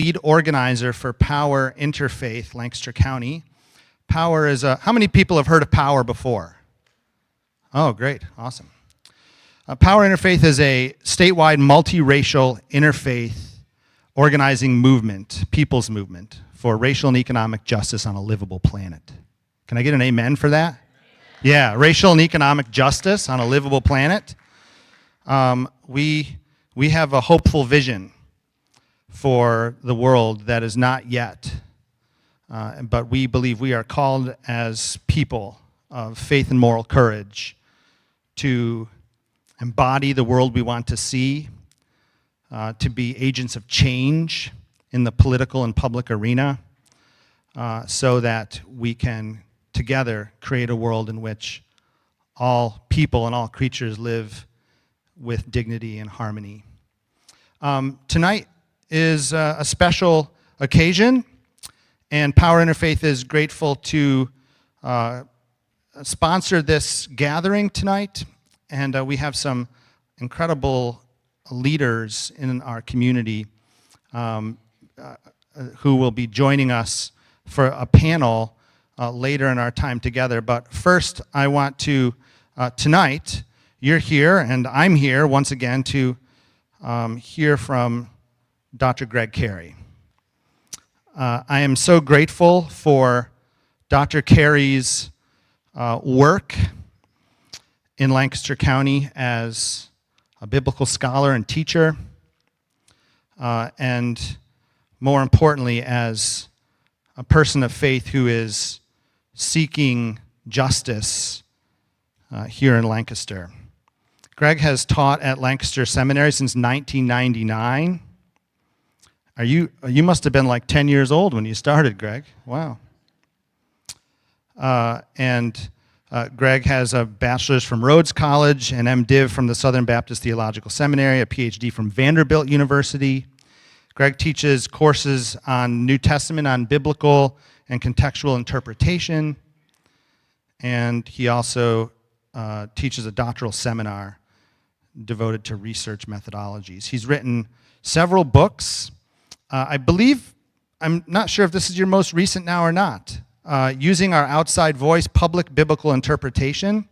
lead organizer for Power Interfaith, Lancaster County. Power is how many people have heard of Power before? Oh, great, awesome. Power Interfaith is a statewide multiracial interfaith organizing movement, people's movement for racial and economic justice on a livable planet. Can I get an amen for that? Yeah, racial and economic justice on a livable planet. We have a hopeful vision for the world that is not yet, but we believe we are called as people of faith and moral courage to embody the world we want to see, to be agents of change in the political and public arena, so that we can together create a world in which all people and all creatures live with dignity and harmony. Tonight is a special occasion, and Power Interfaith is grateful to sponsor this gathering tonight, and we have some incredible leaders in our community who will be joining us for a panel later in our time together. But first, I want to, tonight, you're here, and I'm here once again to hear from Dr. Greg Carey. I am so grateful for Dr. Carey's work in Lancaster County as a biblical scholar and teacher, and more importantly, as a person of faith who is seeking justice here in Lancaster. Greg has taught at Lancaster Seminary since 1999. You must have been like 10 years old when you started, Greg. Wow. Greg has a bachelor's from Rhodes College, an MDiv from the Southern Baptist Theological Seminary, a PhD from Vanderbilt University. Greg teaches courses on New Testament, on biblical and contextual interpretation, and he also teaches a doctoral seminar devoted to research methodologies. He's written several books. I believe, I'm not sure if this is your most recent now or not, Using Our Outside Voice, Public Biblical Interpretation.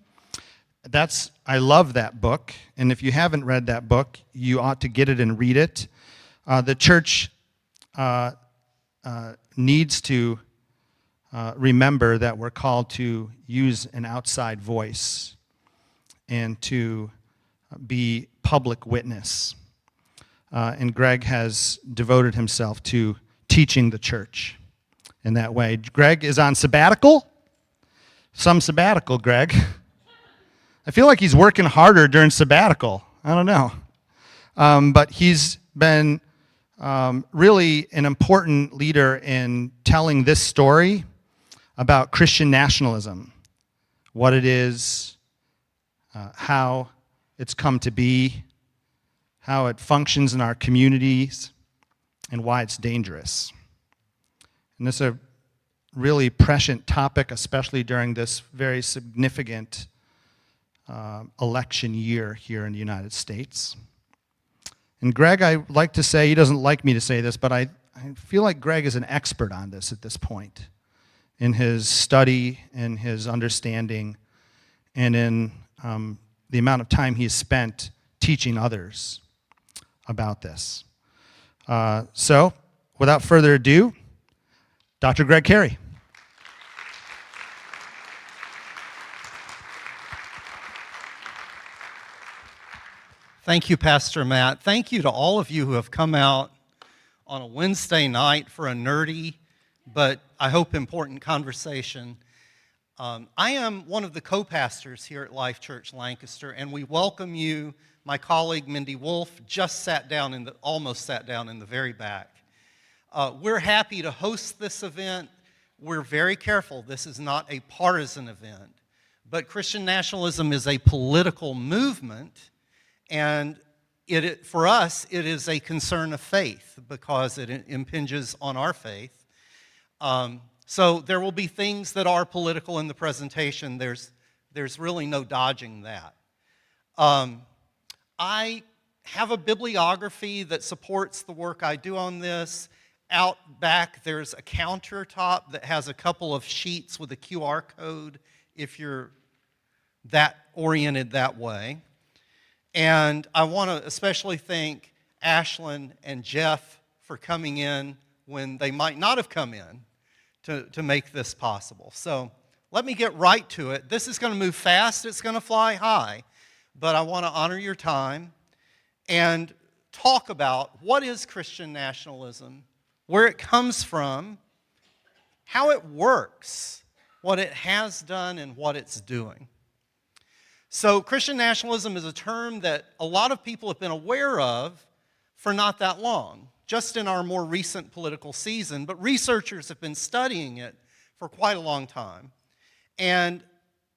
I love that book, and if you haven't read that book, you ought to get it and read it. The church needs to remember that we're called to use an outside voice and to be public witness. And Greg has devoted himself to teaching the church in that way. Greg is on sabbatical. Some sabbatical, Greg. I feel like he's working harder during sabbatical. I don't know. But he's been really an important leader in telling this story about Christian nationalism, what it is, how it's come to be, how it functions in our communities, and why it's dangerous. And this is a really prescient topic, especially during this very significant election year here in the United States. And Greg, I like to say, he doesn't like me to say this, but I feel like Greg is an expert on this at this point in his study, in his understanding, and in the amount of time he's spent teaching others about this. So, without further ado, Dr. Greg Carey. Thank you, Pastor Matt. Thank you to all of you who have come out on a Wednesday night for a nerdy, but I hope important conversation. I am one of the co-pastors here at Life Church Lancaster, and we welcome you. My colleague Mindy Wolf just almost sat down in the very back. We're happy to host this event. We're very careful. This is not a partisan event, but Christian nationalism is a political movement, and for us, it is a concern of faith because it impinges on our faith. So there will be things that are political in the presentation. There's really no dodging that. I have a bibliography that supports the work I do on this. out back, there's a countertop that has a couple of sheets with a QR code if you're that oriented that way. And I want to especially thank Ashlyn and Jeff for coming in when they might not have come in to make this possible. So let me get right to it. This is going to move fast. It's going to fly high. But I want to honor your time and talk about what is Christian nationalism, where it comes from, how it works, what it has done, and what it's doing. So Christian nationalism is a term that a lot of people have been aware of for not that long, just in our more recent political season, but researchers have been studying it for quite a long time. And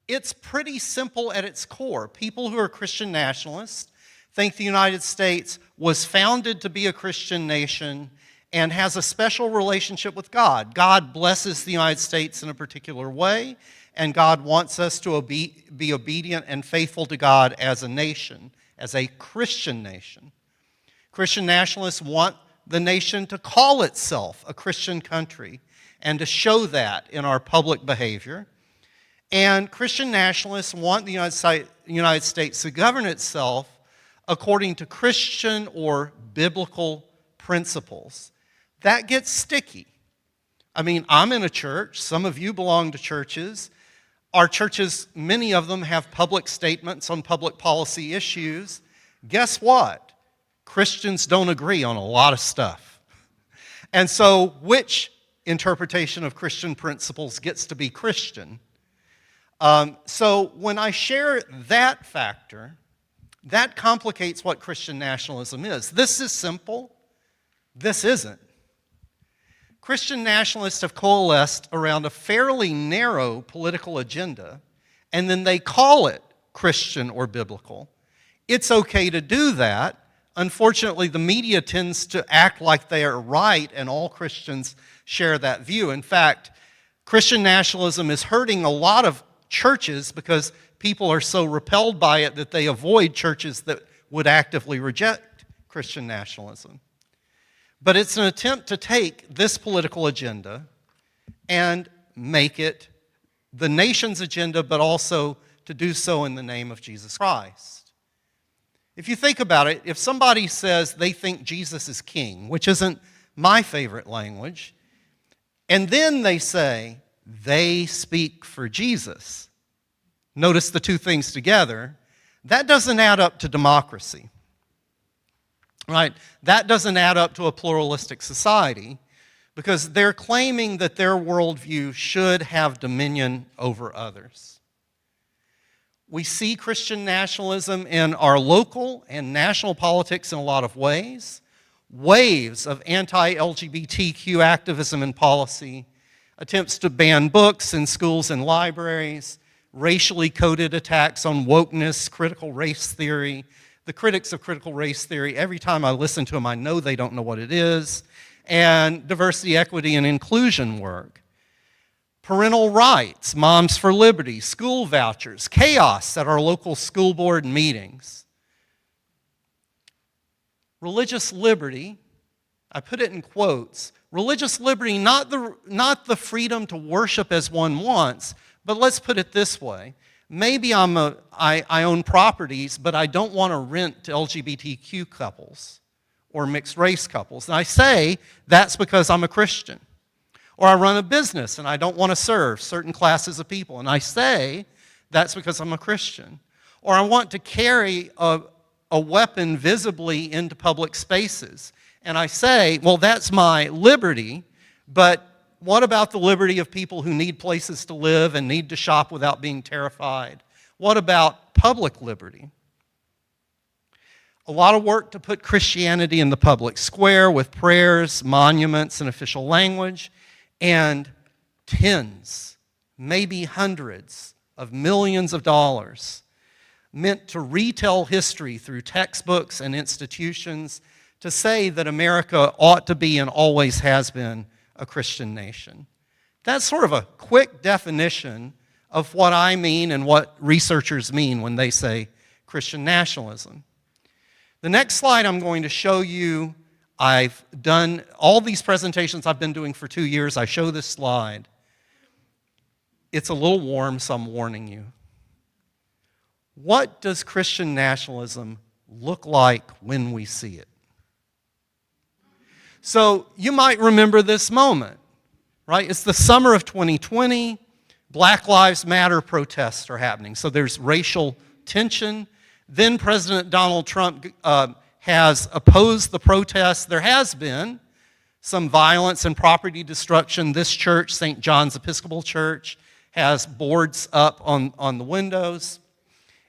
it's pretty simple at its core. People who are Christian nationalists think the United States was founded to be a Christian nation and has a special relationship with God. God blesses the United States in a particular way, and God wants us to be obedient and faithful to God as a nation, as a Christian nation. Christian nationalists want the nation to call itself a Christian country and to show that in our public behavior. And Christian nationalists want the United States to govern itself according to Christian or biblical principles. That gets sticky. I mean, I'm in a church. Some of you belong to churches. Our churches, many of them have public statements on public policy issues. Guess what? Christians don't agree on a lot of stuff. And so which interpretation of Christian principles gets to be Christian? So when I share that factor, that complicates what Christian nationalism is. This is simple. This isn't. Christian nationalists have coalesced around a fairly narrow political agenda, and then they call it Christian or biblical. It's okay to do that. Unfortunately, the media tends to act like they are right, and all Christians share that view. In fact, Christian nationalism is hurting a lot of churches because people are so repelled by it that they avoid churches that would actively reject Christian nationalism. But it's an attempt to take this political agenda and make it the nation's agenda, but also to do so in the name of Jesus Christ. If you think about it, if somebody says they think Jesus is king, which isn't my favorite language, and then they say they speak for Jesus, notice the two things together, that doesn't add up to democracy. Right? That doesn't add up to a pluralistic society because they're claiming that their worldview should have dominion over others. We see Christian nationalism in our local and national politics in a lot of ways. Waves of anti-LGBTQ activism and policy, attempts to ban books in schools and libraries, racially coded attacks on wokeness, critical race theory. The critics of critical race theory, every time I listen to them, I know they don't know what it is, and diversity, equity, and inclusion work. Parental rights, Moms for Liberty, school vouchers, chaos at our local school board meetings. Religious liberty, I put it in quotes, religious liberty, not the freedom to worship as one wants, but let's put it this way. Maybe I own properties, but I don't want to rent to LGBTQ couples or mixed race couples. And I say that's because I'm a Christian. Or I run a business and I don't want to serve certain classes of people. And I say that's because I'm a Christian. Or I want to carry a weapon visibly into public spaces. And I say, well, that's my liberty, but what about the liberty of people who need places to live and need to shop without being terrified? What about public liberty? A lot of work to put Christianity in the public square with prayers, monuments, and official language, and tens, maybe hundreds of millions of dollars meant to retell history through textbooks and institutions to say that America ought to be and always has been a Christian nation. That's sort of a quick definition of what I mean and what researchers mean when they say Christian nationalism. The next slide I'm going to show you, I've done all these presentations I've been doing for 2 years. I show this slide. It's a little warm, so I'm warning you. What does Christian nationalism look like when we see it? So you might remember this moment, right? It's the summer of 2020. Black Lives Matter protests are happening. So there's racial tension. Then President Donald Trump has opposed the protests. There has been some violence and property destruction. This church, St. John's Episcopal Church, has boards up on the windows.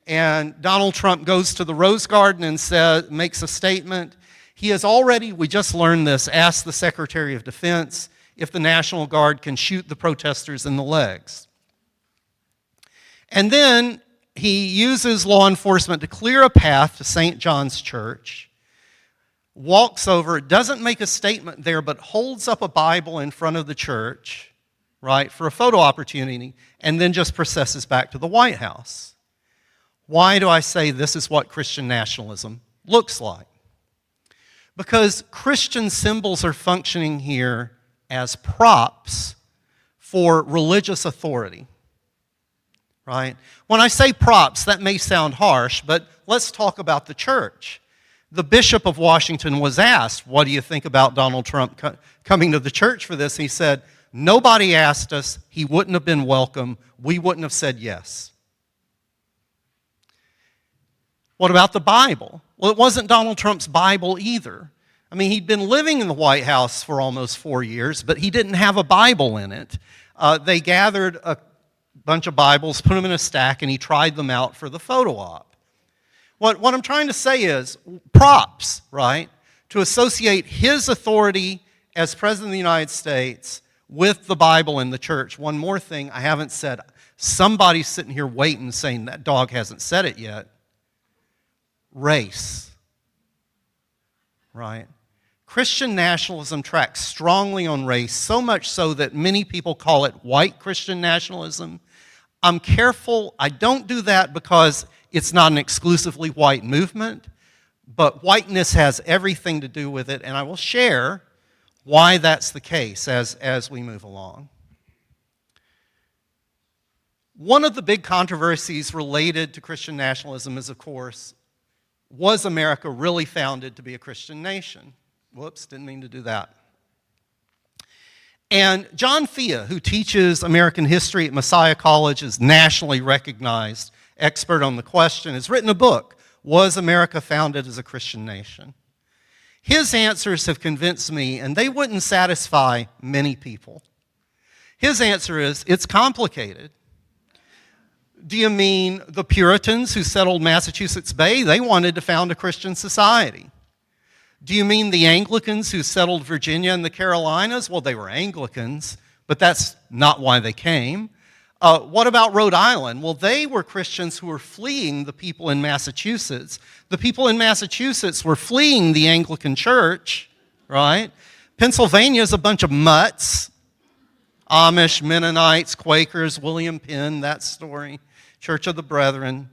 And Donald Trump goes to the Rose Garden and makes a statement. He has already, we just learned this, asked the Secretary of Defense if the National Guard can shoot the protesters in the legs. And then he uses law enforcement to clear a path to St. John's Church, walks over, doesn't make a statement there, but holds up a Bible in front of the church, right, for a photo opportunity, and then just processes back to the White House. Why do I say this is what Christian nationalism looks like? Because Christian symbols are functioning here as props for religious authority, right? When I say props, that may sound harsh, but let's talk about the church. The Bishop of Washington was asked, what do you think about Donald Trump coming to the church for this? He said, nobody asked us. He wouldn't have been welcome. We wouldn't have said yes. What about the Bible? Well, it wasn't Donald Trump's Bible either. I mean, he'd been living in the White House for almost 4 years, but he didn't have a Bible in it. They gathered a bunch of Bibles, put them in a stack, and he tried them out for the photo op. What I'm trying to say is props, right, to associate his authority as President of the United States with the Bible and the church. One more thing I haven't said. Somebody's sitting here waiting, saying that dog hasn't said it yet. Race, right? Christian nationalism tracks strongly on race, so much so that many people call it white Christian nationalism. I'm careful. I don't do that because it's not an exclusively white movement, but whiteness has everything to do with it, and I will share why that's the case as we move along. One of the big controversies related to Christian nationalism is, of course, was America really founded to be a Christian nation? Whoops, didn't mean to do that. And John Fea, who teaches American history at Messiah College, is nationally recognized expert on the question, has written a book, Was America Founded as a Christian Nation? His answers have convinced me, and they wouldn't satisfy many people. His answer is, it's complicated. Do you mean the Puritans who settled Massachusetts Bay? They wanted to found a Christian society. Do you mean the Anglicans who settled Virginia and the Carolinas? Well, they were Anglicans, but that's not why they came. What about Rhode Island? Well, they were Christians who were fleeing the people in Massachusetts. The people in Massachusetts were fleeing the Anglican Church, right? Pennsylvania is a bunch of mutts. Amish, Mennonites, Quakers, William Penn, that story. Church of the Brethren.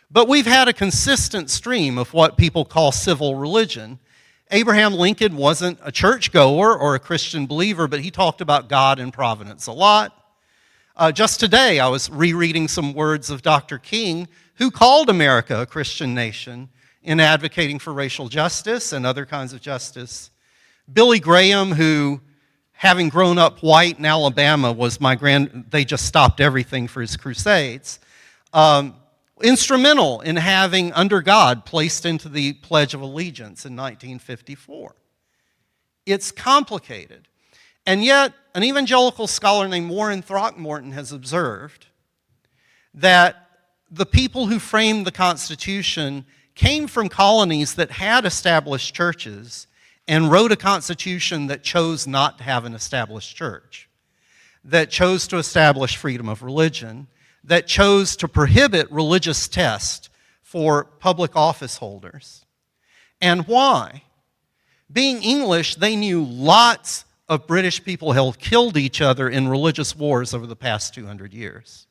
But we've had a consistent stream of what people call civil religion. Abraham Lincoln wasn't a churchgoer or a Christian believer, but he talked about God and providence a lot. Just today, I was rereading some words of Dr. King, who called America a Christian nation in advocating for racial justice and other kinds of justice. Billy Graham, who, having grown up white in Alabama, they just stopped everything for his crusades. Instrumental in having Under God placed into the Pledge of Allegiance in 1954. It's complicated. And yet, an evangelical scholar named Warren Throckmorton has observed that the people who framed the Constitution came from colonies that had established churches and wrote a constitution that chose not to have an established church, that chose to establish freedom of religion, that chose to prohibit religious tests for public office holders. And why? Being English, they knew lots of British people had killed each other in religious wars over the past 200 years.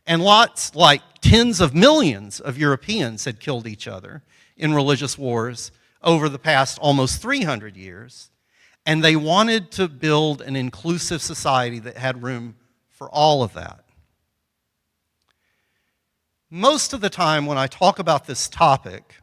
And lots, like tens of millions of Europeans had killed each other in religious wars over the past almost 300 years, and they wanted to build an inclusive society that had room for all of that. Most of the time when I talk about this topic,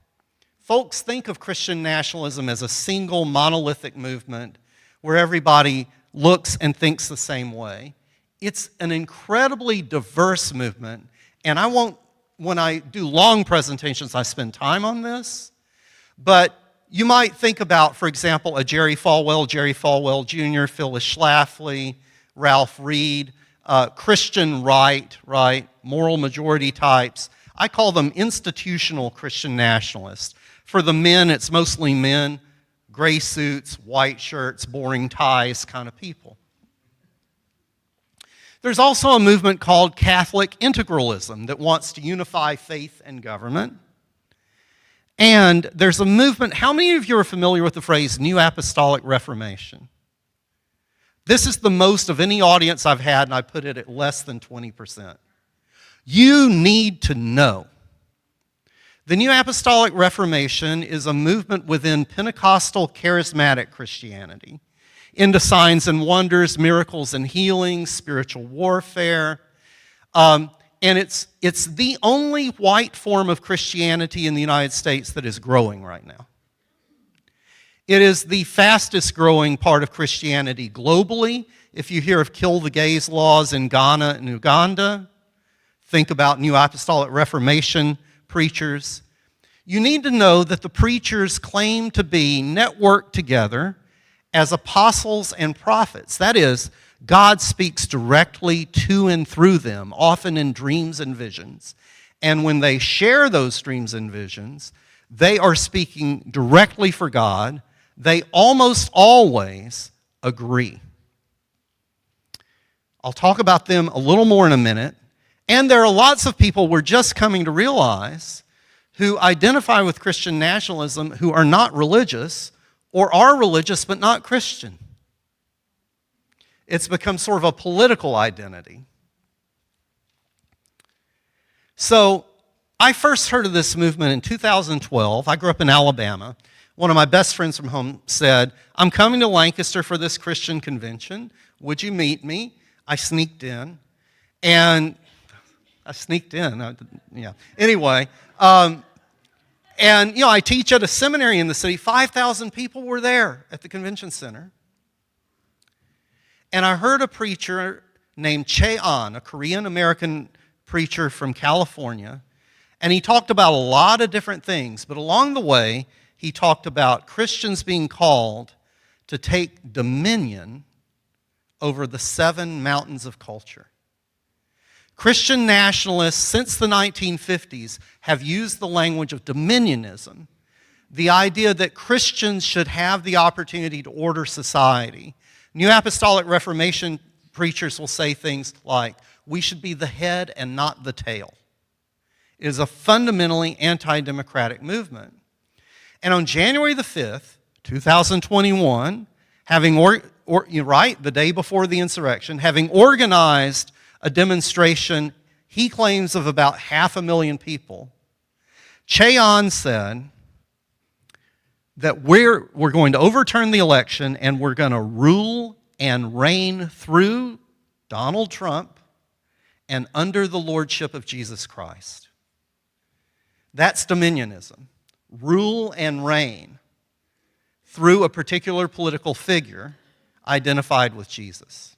folks think of Christian nationalism as a single monolithic movement where everybody looks and thinks the same way. It's an incredibly diverse movement, and when I do long presentations, I spend time on this, but you might think about, for example, a Jerry Falwell Jr., Phyllis Schlafly, Ralph Reed, Christian right, moral majority types. I call them institutional Christian nationalists. For the men, it's mostly men, gray suits, white shirts, boring ties kind of people. There's also a movement called Catholic integralism that wants to unify faith and government. And there's a movement, how many of you are familiar with the phrase New Apostolic Reformation? This is the most of any audience I've had, and I put it at less than 20%. You need to know. The New Apostolic Reformation is a movement within Pentecostal charismatic Christianity into signs and wonders, miracles and healings, spiritual warfare. And it's the only white form of Christianity in the United States that is growing right now. It is the fastest growing part of Christianity globally. If you hear of kill the gays laws in Ghana and Uganda, think about New Apostolic Reformation preachers. You need to know that the preachers claim to be networked together as apostles and prophets. That is, God speaks directly to and through them, often in dreams and visions. And when they share those dreams and visions, they are speaking directly for God. They almost always agree. I'll talk about them a little more in a minute. And there are lots of people we're just coming to realize who identify with Christian nationalism who are not religious or are religious but not Christian. It's become sort of a political identity. So I first heard of this movement in 2012. I grew up in Alabama. One of my best friends from home said, "I'm coming to Lancaster for this Christian convention. Would you meet me?" I sneaked in. Anyway, and I teach at a seminary in the city. 5,000 people were there at the convention center. And I heard a preacher named Che An, a Korean-American preacher from California, and he talked about a lot of different things, but along the way, he talked about Christians being called to take dominion over the 7 mountains of culture. Christian nationalists since the 1950s have used the language of dominionism, the idea that Christians should have the opportunity to order society. New Apostolic Reformation preachers will say things like, we should be the head and not the tail. It is a fundamentally anti-democratic movement. And on January the 5th, 2021, the day before the insurrection, having organized a demonstration, he claims, of about 500,000 people, Che An said that we're going to overturn the election and we're going to rule and reign through Donald Trump and under the lordship of Jesus Christ. That's dominionism. Rule and reign through a particular political figure identified with Jesus.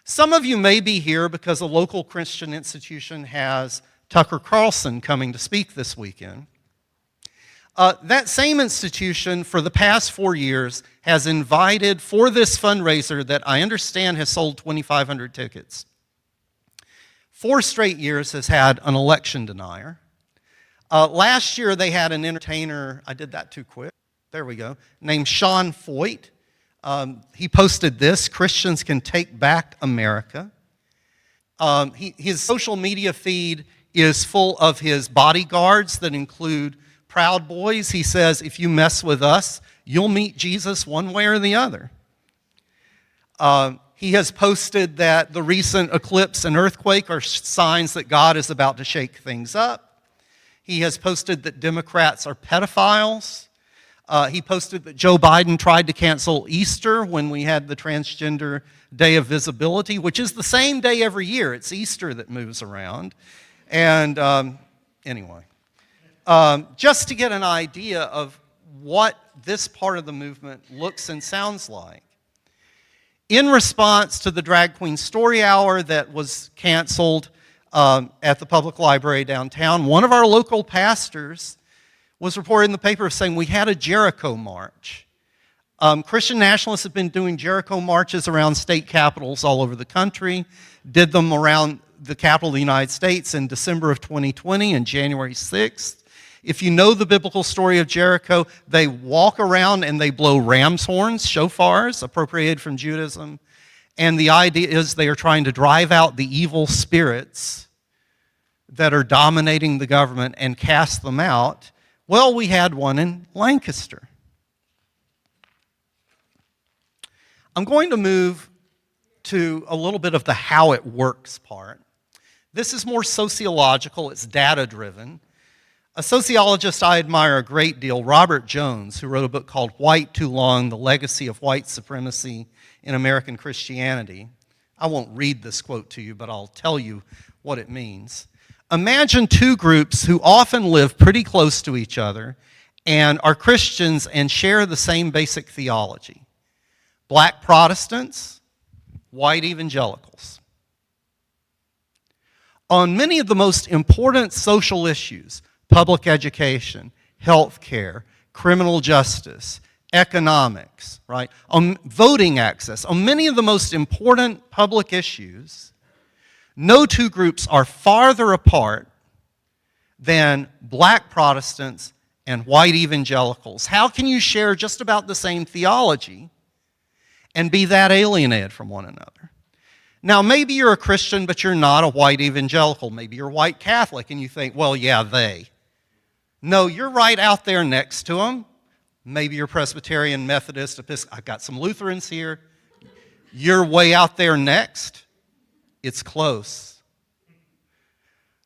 Some of you may be here because a local Christian institution has Tucker Carlson coming to speak this weekend. That same institution, for the past 4 years, has invited for this fundraiser that I understand has sold 2,500 tickets. 4 straight years has had an election denier. Last year they had an entertainer, I did that too quick, there we go, named Sean Foyt. He posted this, Christians can take back America. His social media feed is full of his bodyguards that include Proud Boys. He says, if you mess with us, you'll meet Jesus one way or the other. He has posted that the recent eclipse and earthquake are signs that God is about to shake things up. He has posted that Democrats are pedophiles. He posted that Joe Biden tried to cancel Easter when we had the Transgender Day of Visibility, which is the same day every year. It's Easter that moves around. And anyway, just to get an idea of what this part of the movement looks and sounds like. In response to the Drag Queen Story Hour that was canceled at the public library downtown, one of our local pastors was reported in the paper saying we had a Jericho march. Christian nationalists have been doing Jericho marches around state capitals all over the country, did them around the capital of the United States in December of 2020 and January 6th. If you know the biblical story of Jericho, they walk around and they blow ram's horns, shofars, appropriated from Judaism. And the idea is they are trying to drive out the evil spirits that are dominating the government and cast them out. Well, we had one in Lancaster. I'm going to move to a little bit of the how it works part. This is more sociological, it's data-driven. A sociologist I admire a great deal, Robert Jones, who wrote a book called White Too Long, The Legacy of White Supremacy in American Christianity. I won't read this quote to you, but I'll tell you what it means. Imagine two groups who often live pretty close to each other and are Christians and share the same basic theology. Black Protestants, white evangelicals. On many of the most important social issues, public education, health care, criminal justice, economics, right? On voting access, on many of the most important public issues, no two groups are farther apart than black Protestants and white evangelicals. How can you share just about the same theology and be that alienated from one another? Now, maybe you're a Christian, but you're not a white evangelical. Maybe you're white Catholic, and you think, well, yeah, they. No, you're right out there next to them. Maybe you're Presbyterian, Methodist, Episcopal. I've got some Lutherans here. You're way out there next. It's close.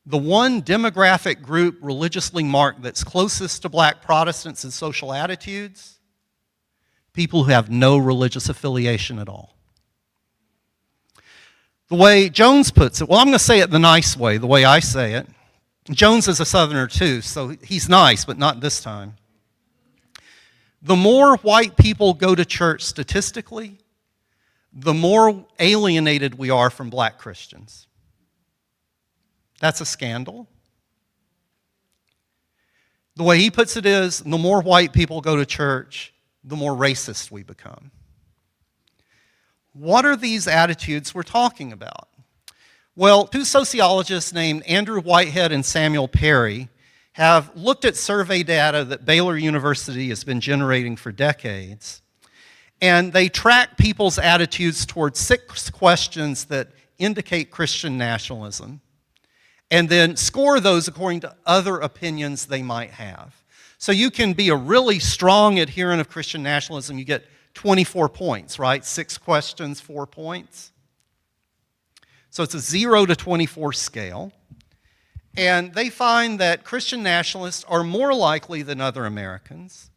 The one demographic group religiously marked that's closest to black Protestants in social attitudes, people who have no religious affiliation at all. The way Jones puts it, well, I'm going to say it the nice way, the way I say it. Jones is a Southerner too, so he's nice, but not this time. The more white people go to church statistically, the more alienated we are from black Christians. That's a scandal. The way he puts it is, the more white people go to church, the more racist we become. What are these attitudes we're talking about? Well, two sociologists named Andrew Whitehead and Samuel Perry have looked at survey data that Baylor University has been generating for decades, and they track people's attitudes towards 6 questions that indicate Christian nationalism, and then score those according to other opinions they might have. So you can be a really strong adherent of Christian nationalism, you get 24 points, right? 6 questions, 4 points. So it's a 0 to 24 scale. And they find that Christian nationalists are more likely than other Americans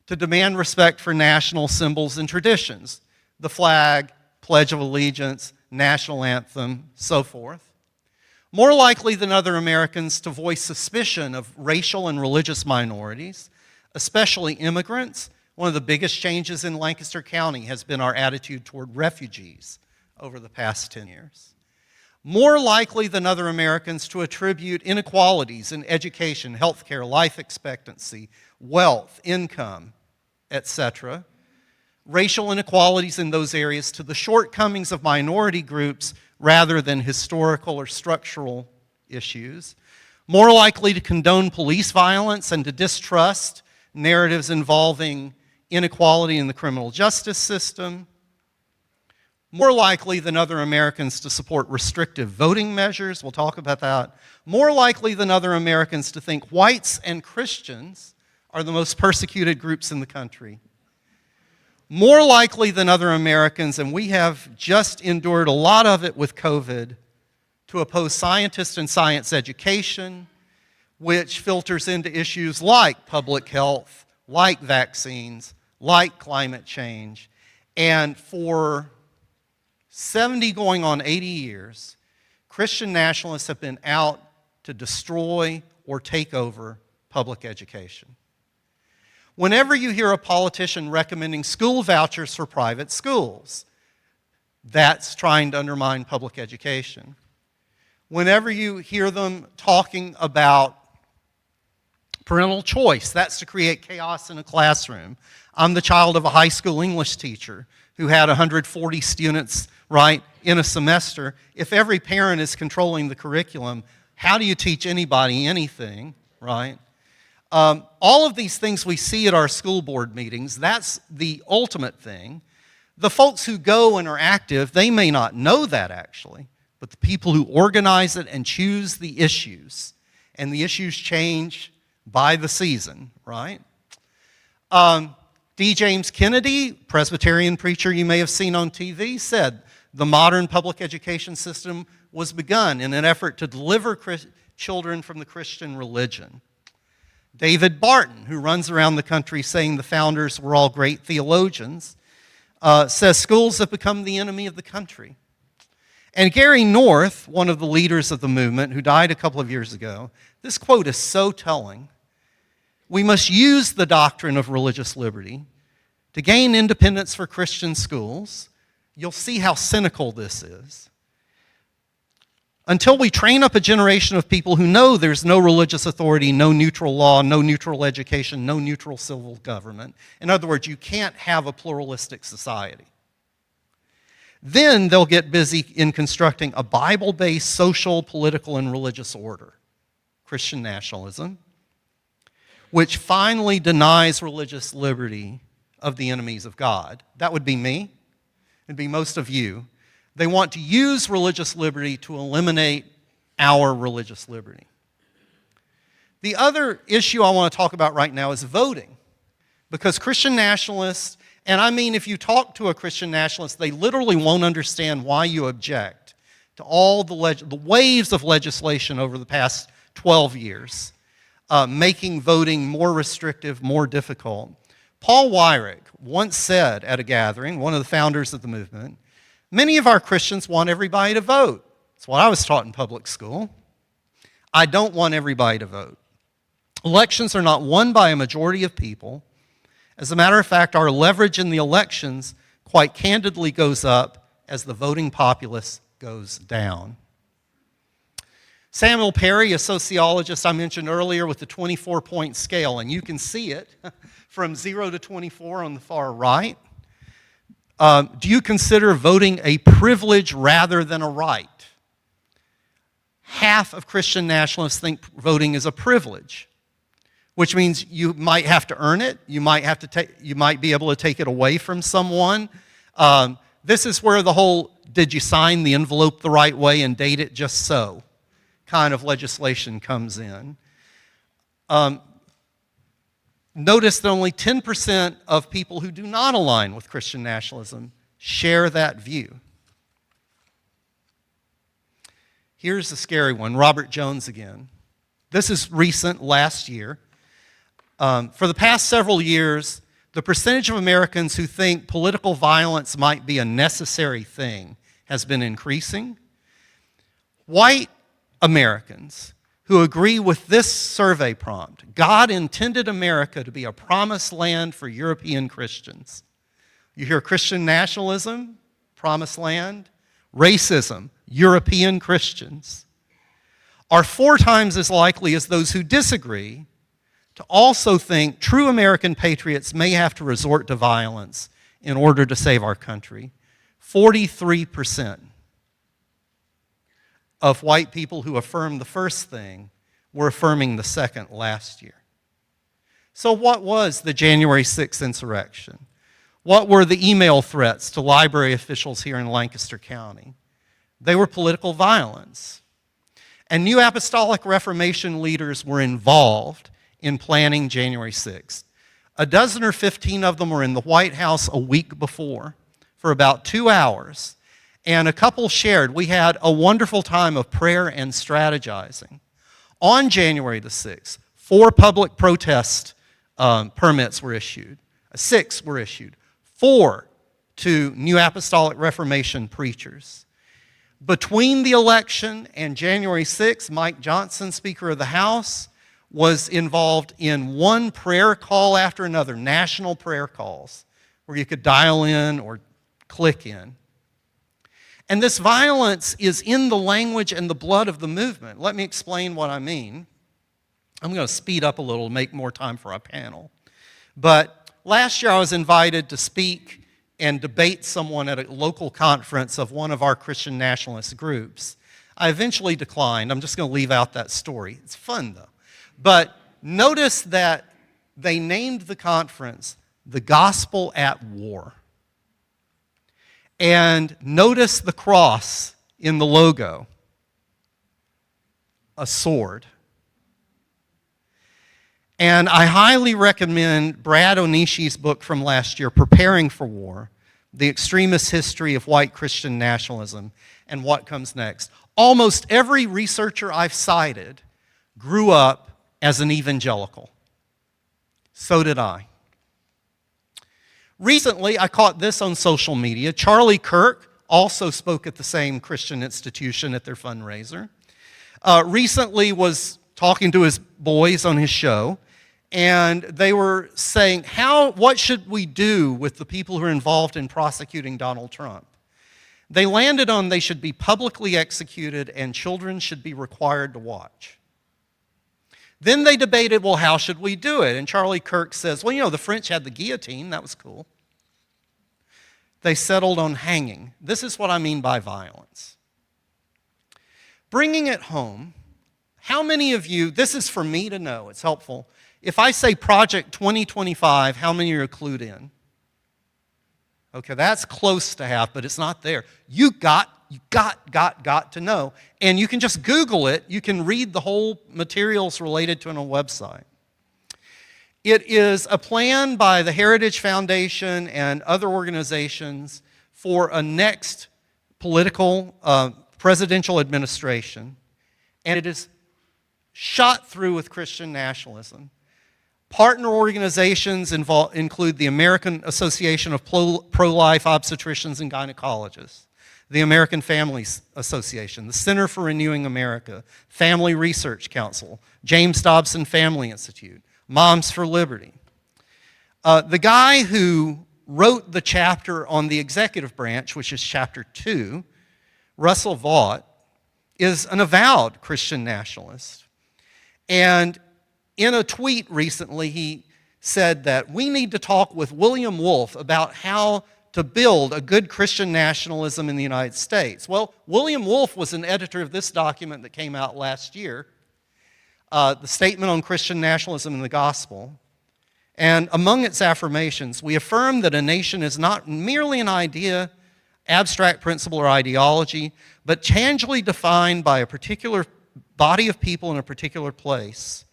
to demand respect for national symbols and traditions. The flag, Pledge of Allegiance, national anthem, so forth. More likely than other Americans to voice suspicion of racial and religious minorities, especially immigrants. One of the biggest changes in Lancaster County has been our attitude toward refugees over the past 10 years. More likely than other Americans to attribute inequalities in education, healthcare, life expectancy, wealth, income, etc., racial inequalities in those areas to the shortcomings of minority groups rather than historical or structural issues. More likely to condone police violence and to distrust narratives involving inequality in the criminal justice system. More likely than other Americans to support restrictive voting measures. We'll talk about that. More likely than other Americans to think whites and Christians are the most persecuted groups in the country. More likely than other Americans, and we have just endured a lot of it with COVID, to oppose scientists and science education, which filters into issues like public health, like vaccines, like climate change. And for 70 going on 80 years, Christian nationalists have been out to destroy or take over public education. Whenever you hear a politician recommending school vouchers for private schools, that's trying to undermine public education. Whenever you hear them talking about parental choice, that's to create chaos in a classroom. I'm the child of a high school English teacher who had 140 students, right, in a semester. If every parent is controlling the curriculum, how do you teach anybody anything, right? All of these things we see at our school board meetings, that's the ultimate thing. The folks who go and are active, they may not know that actually, but the people who organize it and choose the issues, and the issues change by the season, right? D. James Kennedy, Presbyterian preacher you may have seen on TV, said the modern public education system was begun in an effort to deliver children from the Christian religion. David Barton, who runs around the country saying the founders were all great theologians, says schools have become the enemy of the country. And Gary North, one of the leaders of the movement, who died a couple of years ago, this quote is so telling. We must use the doctrine of religious liberty to gain independence for Christian schools. You'll see how cynical this is. Until we train up a generation of people who know there's no religious authority, no neutral law, no neutral education, no neutral civil government. In other words, you can't have a pluralistic society. Then they'll get busy in constructing a Bible-based social, political, and religious order, Christian nationalism, which finally denies religious liberty of the enemies of God. That would be me. It'd be most of you. They want to use religious liberty to eliminate our religious liberty. The other issue I want to talk about right now is voting. Because Christian nationalists, and I mean if you talk to a Christian nationalist, they literally won't understand why you object to all the waves of legislation over the past 12 years, making voting more restrictive, more difficult. Paul Weyrich once said at a gathering, one of the founders of the movement, many of our Christians want everybody to vote. That's what I was taught in public school. I don't want everybody to vote. Elections are not won by a majority of people. As a matter of fact, our leverage in the elections quite candidly goes up as the voting populace goes down. Samuel Perry, a sociologist I mentioned earlier with the 24-point scale, and you can see it from 0 to 24 on the far right. Do you consider voting a privilege rather than a right? Half of Christian nationalists think voting is a privilege, which means you might have to earn it. You might be able to take it away from someone. This is where the whole "did you sign the envelope the right way and date it just so" kind of legislation comes in. Notice that only 10% of people who do not align with Christian nationalism share that view. Here's the scary one, Robert Jones again. This is recent, last year. For the past several years, the percentage of Americans who think political violence might be a necessary thing has been increasing. White Americans who agree with this survey prompt, God intended America to be a promised land for European Christians. You hear Christian nationalism, promised land, racism, European Christians, are 4 times as likely as those who disagree to also think true American patriots may have to resort to violence in order to save our country. 43% of white people who affirmed the first thing were affirming the second last year. So what was the January 6th insurrection? What were the email threats to library officials here in Lancaster County? They were political violence. And New Apostolic Reformation leaders were involved in planning January 6th. A dozen or 15 of them were in the White House a week before for about 2 hours. And a couple shared, we had a wonderful time of prayer and strategizing. On January the 6th, 4 public protests permits were issued. 6 were issued. 4 to New Apostolic Reformation preachers. Between the election and January 6th, Mike Johnson, Speaker of the House, was involved in one prayer call after another, national prayer calls, where you could dial in or click in. And this violence is in the language and the blood of the movement. Let me explain what I mean. I'm going to speed up a little to make more time for our panel. But last year I was invited to speak and debate someone at a local conference of one of our Christian nationalist groups. I eventually declined. I'm just going to leave out that story. It's fun, though. But notice that they named the conference The Gospel at War. And notice the cross in the logo, a sword. And I highly recommend Brad Onishi's book from last year, Preparing for War, The Extremist History of White Christian Nationalism and What Comes Next. Almost every researcher I've cited grew up as an evangelical. So did I. Recently, I caught this on social media. Charlie Kirk also spoke at the same Christian institution at their fundraiser. Recently was talking to his boys on his show, and they were saying, what should we do with the people who are involved in prosecuting Donald Trump? They landed on they should be publicly executed and children should be required to watch. Then they debated, well, how should we do it? And Charlie Kirk says, well, the French had the guillotine. That was cool. They settled on hanging. This is what I mean by violence. Bringing it home, how many of you, this is for me to know, it's helpful. If I say Project 2025, how many are clued in? Okay, that's close to half, but it's not there. You got to know. And you can just Google it. You can read the whole materials related to it on a website. It is a plan by the Heritage Foundation and other organizations for a next political presidential administration. And it is shot through with Christian nationalism. Partner organizations include the American Association of Pro-Life Obstetricians and Gynecologists, the American Families Association, the Center for Renewing America, Family Research Council, James Dobson Family Institute, Moms for Liberty. The guy who wrote the chapter on the executive branch, which is chapter 2, Russell Vaught, is an avowed Christian nationalist. And in a tweet recently, he said that we need to talk with William Wolfe about how to build a good Christian nationalism in the United States. Well, William Wolfe was an editor of this document that came out last year, the Statement on Christian Nationalism in the Gospel. And among its affirmations, we affirm that a nation is not merely an idea, abstract principle, or ideology, but tangibly defined by a particular body of people in a particular place.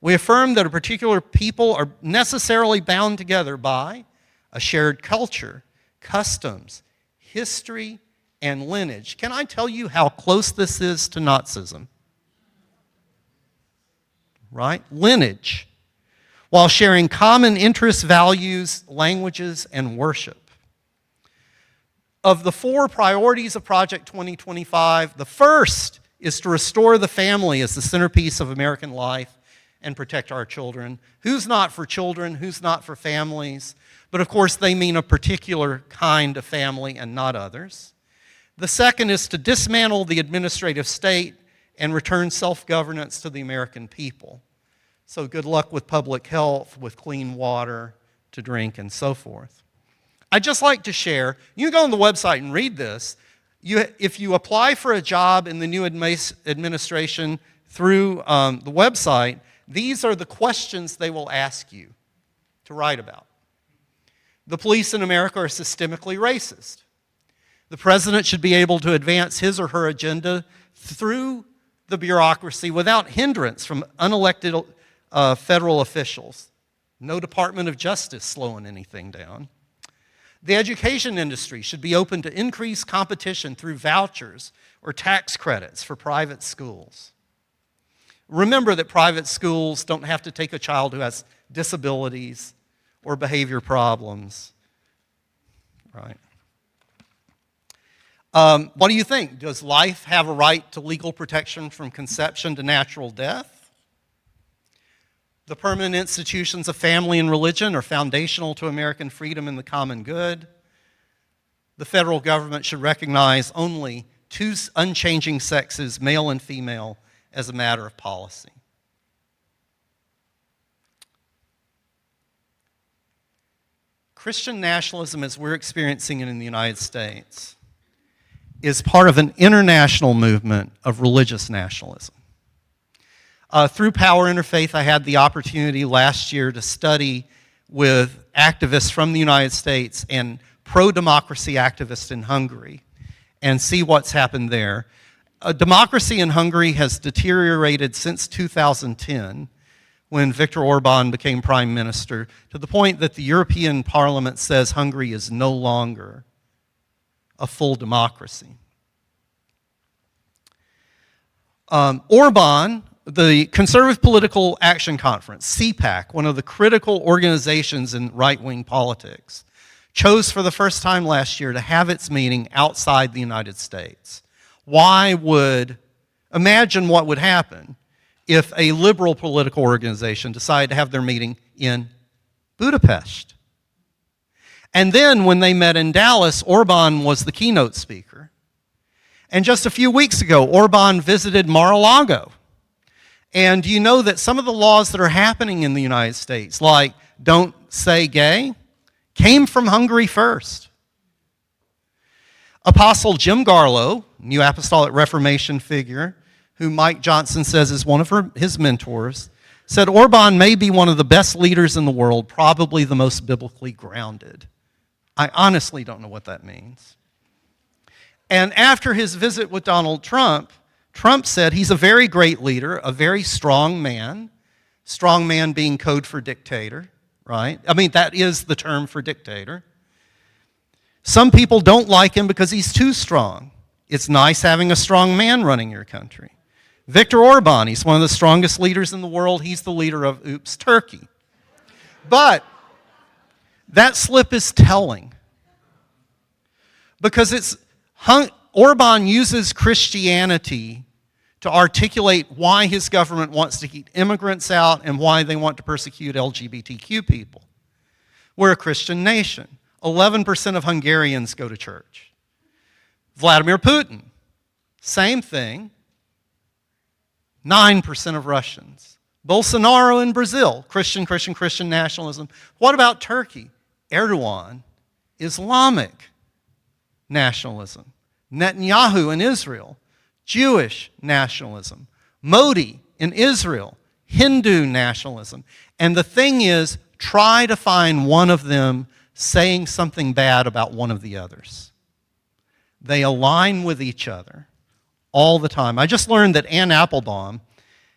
We affirm that a particular people are necessarily bound together by a shared culture, customs, history, and lineage. Can I tell you how close this is to Nazism? Right? Lineage. While sharing common interests, values, languages, and worship. Of the 4 priorities of Project 2025, the first is to restore the family as the centerpiece of American life and protect our children. Who's not for children? Who's not for families? But of course, they mean a particular kind of family and not others. The second is to dismantle the administrative state and return self-governance to the American people. So good luck with public health, with clean water to drink, and so forth. I'd just like to share, you can go on the website and read this. If you apply for a job in the new administration through the website, these are the questions they will ask you to write about. The police in America are systemically racist. The president should be able to advance his or her agenda through the bureaucracy without hindrance from unelected federal officials. No Department of Justice slowing anything down. The education industry should be open to increased competition through vouchers or tax credits for private schools. Remember that private schools don't have to take a child who has disabilities, or behavior problems, right? What do you think? Does life have a right to legal protection from conception to natural death? The permanent institutions of family and religion are foundational to American freedom and the common good. The federal government should recognize only two unchanging sexes, male and female, as a matter of policy. Christian nationalism, as we're experiencing it in the United States, is part of an international movement of religious nationalism. Through Power Interfaith, I had the opportunity last year to study with activists from the United States and pro-democracy activists in Hungary and see what's happened there. Democracy in Hungary has deteriorated since 2010, when Viktor Orban became prime minister, to the point that the European Parliament says Hungary is no longer a full democracy. Orban, the Conservative Political Action Conference, CPAC, one of the critical organizations in right-wing politics, chose for the first time last year to have its meeting outside the United States. Imagine what would happen if a liberal political organization decided to have their meeting in Budapest. And then when they met in Dallas, Orban was the keynote speaker. And just a few weeks ago, Orban visited Mar-a-Lago. And do you know that some of the laws that are happening in the United States, like don't say gay, came from Hungary first? Apostle Jim Garlow, New Apostolic Reformation figure, who Mike Johnson says is one of his mentors, said Orban may be one of the best leaders in the world, probably the most biblically grounded. I honestly don't know what that means. And after his visit with Donald Trump, Trump said he's a very great leader, a very strong man being code for dictator, right? I mean, that is the term for dictator. Some people don't like him because he's too strong. It's nice having a strong man running your country. Viktor Orban, he's one of the strongest leaders in the world. He's the leader of, Turkey. But that slip is telling, because Orban uses Christianity to articulate why his government wants to keep immigrants out and why they want to persecute LGBTQ people. We're a Christian nation. 11% of Hungarians go to church. Vladimir Putin, same thing. 9% of Russians. Bolsonaro in Brazil, Christian nationalism. What about Turkey? Erdogan, Islamic nationalism. Netanyahu in Israel, Jewish nationalism. Modi in Israel, Hindu nationalism. And the thing is, try to find one of them saying something bad about one of the others. They align with each other all the time. I just learned that Ann Applebaum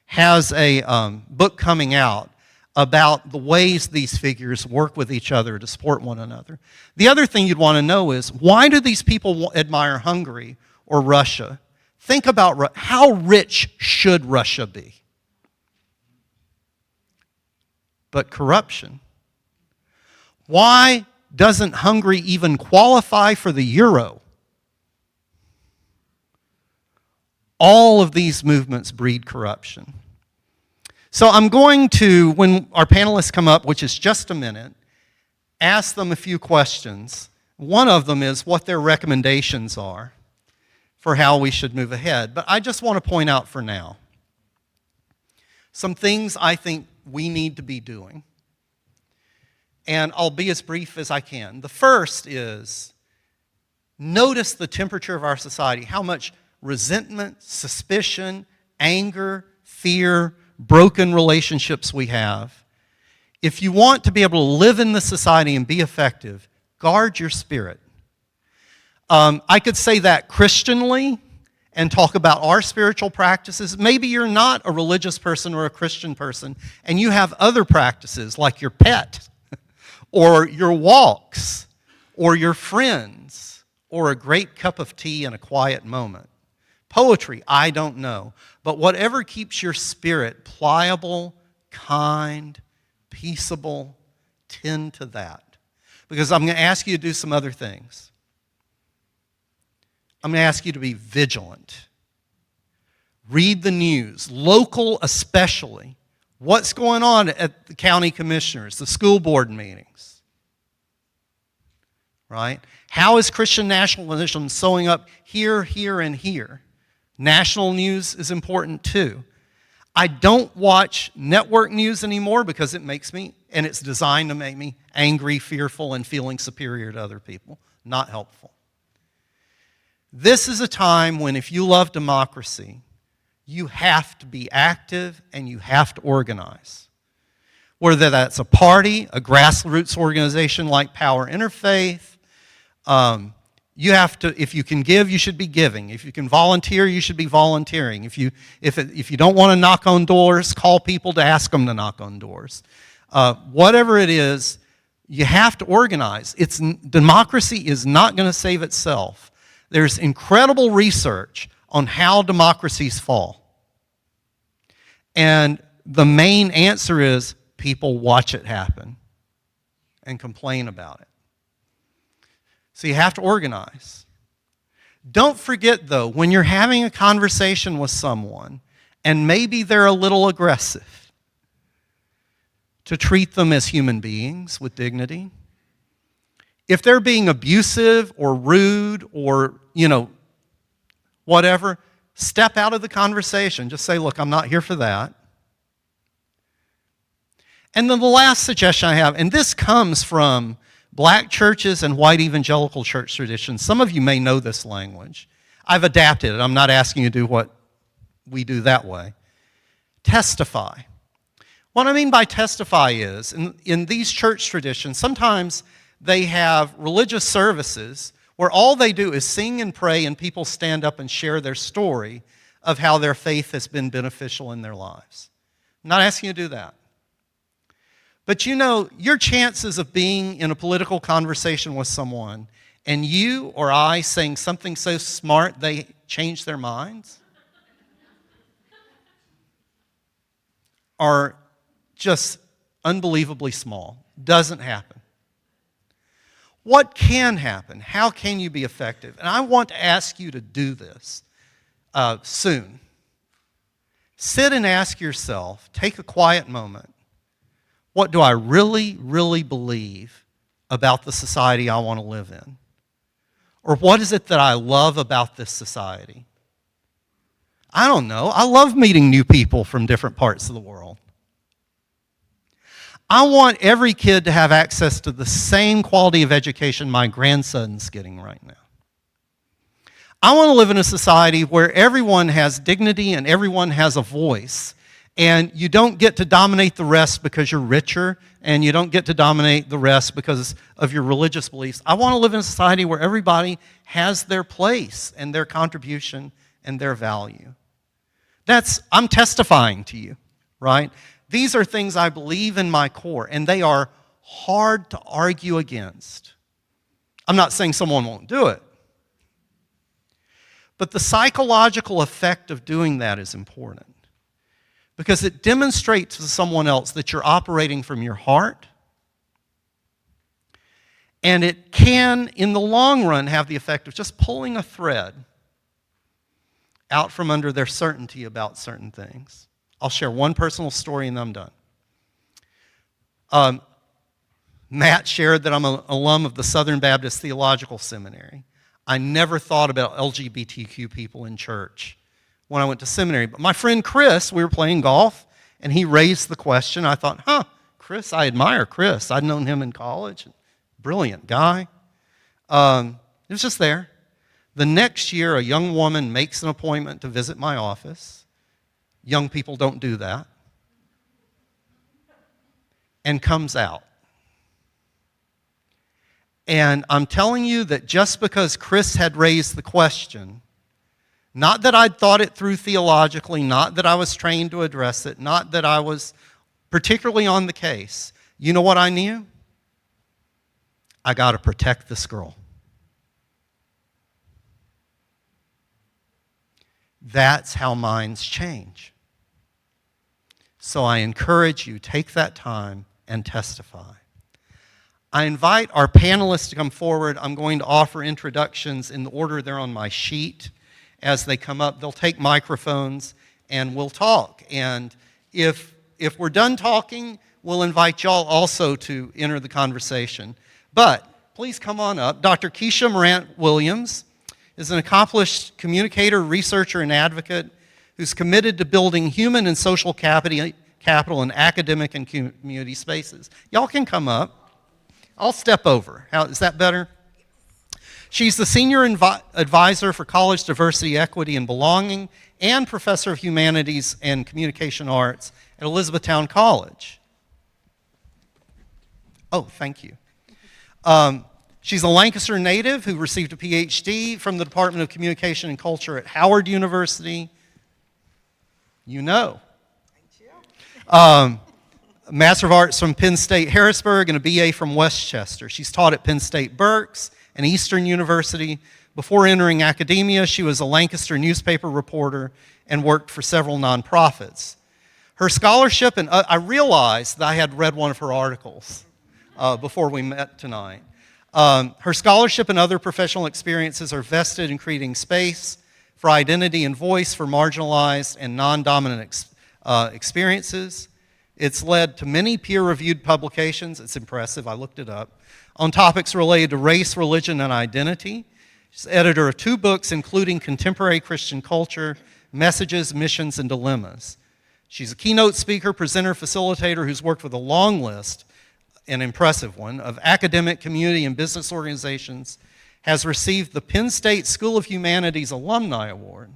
has a book coming out about the ways these figures work with each other to support one another. The other thing you'd want to know is, why do these people admire Hungary or Russia? Think about how rich should Russia be? But corruption. Why doesn't Hungary even qualify for the euro? All of these movements breed corruption. So I'm going to, when our panelists come up, which is just a minute, ask them a few questions. One of them is what their recommendations are for how we should move ahead. But I just want to point out for now some things I think we need to be doing. And I'll be as brief as I can. The first is, notice the temperature of our society, how much resentment, suspicion, anger, fear, broken relationships we have. If you want to be able to live in the society and be effective, guard your spirit. I could say that Christianly and talk about our spiritual practices. Maybe you're not a religious person or a Christian person, and you have other practices like your pet, or your walks, or your friends, or a great cup of tea and a quiet moment. Poetry, I don't know. But whatever keeps your spirit pliable, kind, peaceable, tend to that. Because I'm going to ask you to do some other things. I'm going to ask you to be vigilant. Read the news, local especially. What's going on at the county commissioners, the school board meetings? Right? How is Christian nationalism showing up here, here, and here? National news is important too. I don't watch network news anymore because it makes me, and it's designed to make me angry, fearful, and feeling superior to other people. Not helpful. This is a time when if you love democracy, you have to be active and you have to organize. Whether that's a party, a grassroots organization like Power Interfaith, you have to, if you can give, you should be giving. If you can volunteer, you should be volunteering. If you don't want to knock on doors, call people to ask them to knock on doors. Whatever it is, you have to organize. Democracy is not going to save itself. There's incredible research on how democracies fall. And the main answer is people watch it happen and complain about it. So you have to organize. Don't forget, though, when you're having a conversation with someone, and maybe they're a little aggressive, to treat them as human beings with dignity. If they're being abusive or rude or, whatever, step out of the conversation. Just say, look, I'm not here for that. And then the last suggestion I have, and this comes from Black churches and white evangelical church traditions. Some of you may know this language. I've adapted it. I'm not asking you to do what we do that way. Testify. What I mean by testify is, in these church traditions, sometimes they have religious services where all they do is sing and pray and people stand up and share their story of how their faith has been beneficial in their lives. I'm not asking you to do that. But your chances of being in a political conversation with someone and you or I saying something so smart they change their minds are just unbelievably small. Doesn't happen. What can happen? How can you be effective? And I want to ask you to do this soon. Sit and ask yourself, take a quiet moment, what do I really, really believe about the society I want to live in? Or what is it that I love about this society? I don't know. I love meeting new people from different parts of the world. I want every kid to have access to the same quality of education my grandson's getting right now. I want to live in a society where everyone has dignity and everyone has a voice. And you don't get to dominate the rest because you're richer, and you don't get to dominate the rest because of your religious beliefs. I want to live in a society where everybody has their place and their contribution and their value. I'm testifying to you, right? These are things I believe in my core, and they are hard to argue against. I'm not saying someone won't do it. But the psychological effect of doing that is important. Because it demonstrates to someone else that you're operating from your heart. And it can, in the long run, have the effect of just pulling a thread out from under their certainty about certain things. I'll share one personal story and then I'm done. Matt shared that I'm an alum of the Southern Baptist Theological Seminary. I never thought about LGBTQ people in church when I went to seminary. But my friend Chris, we were playing golf, and he raised the question. I thought, Chris, I admire Chris. I'd known him in college. Brilliant guy. It was just there. The next year, a young woman makes an appointment to visit my office. Young people don't do that. And comes out. And I'm telling you that just because Chris had raised the question, not that I'd thought it through theologically, not that I was trained to address it, not that I was particularly on the case. You know what I knew? I got to protect this girl. That's how minds change. So I encourage you, take that time and testify. I invite our panelists to come forward. I'm going to offer introductions in the order they're on my sheet. As they come up, they'll take microphones and we'll talk. And if we're done talking, we'll invite y'all also to enter the conversation. But please come on up. Dr. Keisha Morant-Williams is an accomplished communicator, researcher, and advocate who's committed to building human and social capital in academic and community spaces. Y'all can come up. I'll step over. Is that better? She's the Senior Advisor for College Diversity, Equity, and Belonging and Professor of Humanities and Communication Arts at Elizabethtown College. Oh, thank you. She's a Lancaster native who received a PhD from the Department of Communication and Culture at Howard University. You know. Master of Arts from Penn State Harrisburg and a BA from Westchester. She's taught at Penn State Berks and Eastern University. Before entering academia, she was a Lancaster newspaper reporter and worked for several nonprofits. Her scholarship, and I realized that I had read one of her articles before we met tonight. Her scholarship and other professional experiences are vested in creating space for identity and voice for marginalized and non-dominant experiences. It's led to many peer-reviewed publications, it's impressive, I looked it up, on topics related to race, religion, and identity. She's editor of 2 books, including Contemporary Christian Culture, Messages, Missions, and Dilemmas. She's a keynote speaker, presenter, facilitator who's worked with a long list, an impressive one, of academic, community, and business organizations, has received the Penn State School of Humanities Alumni Award,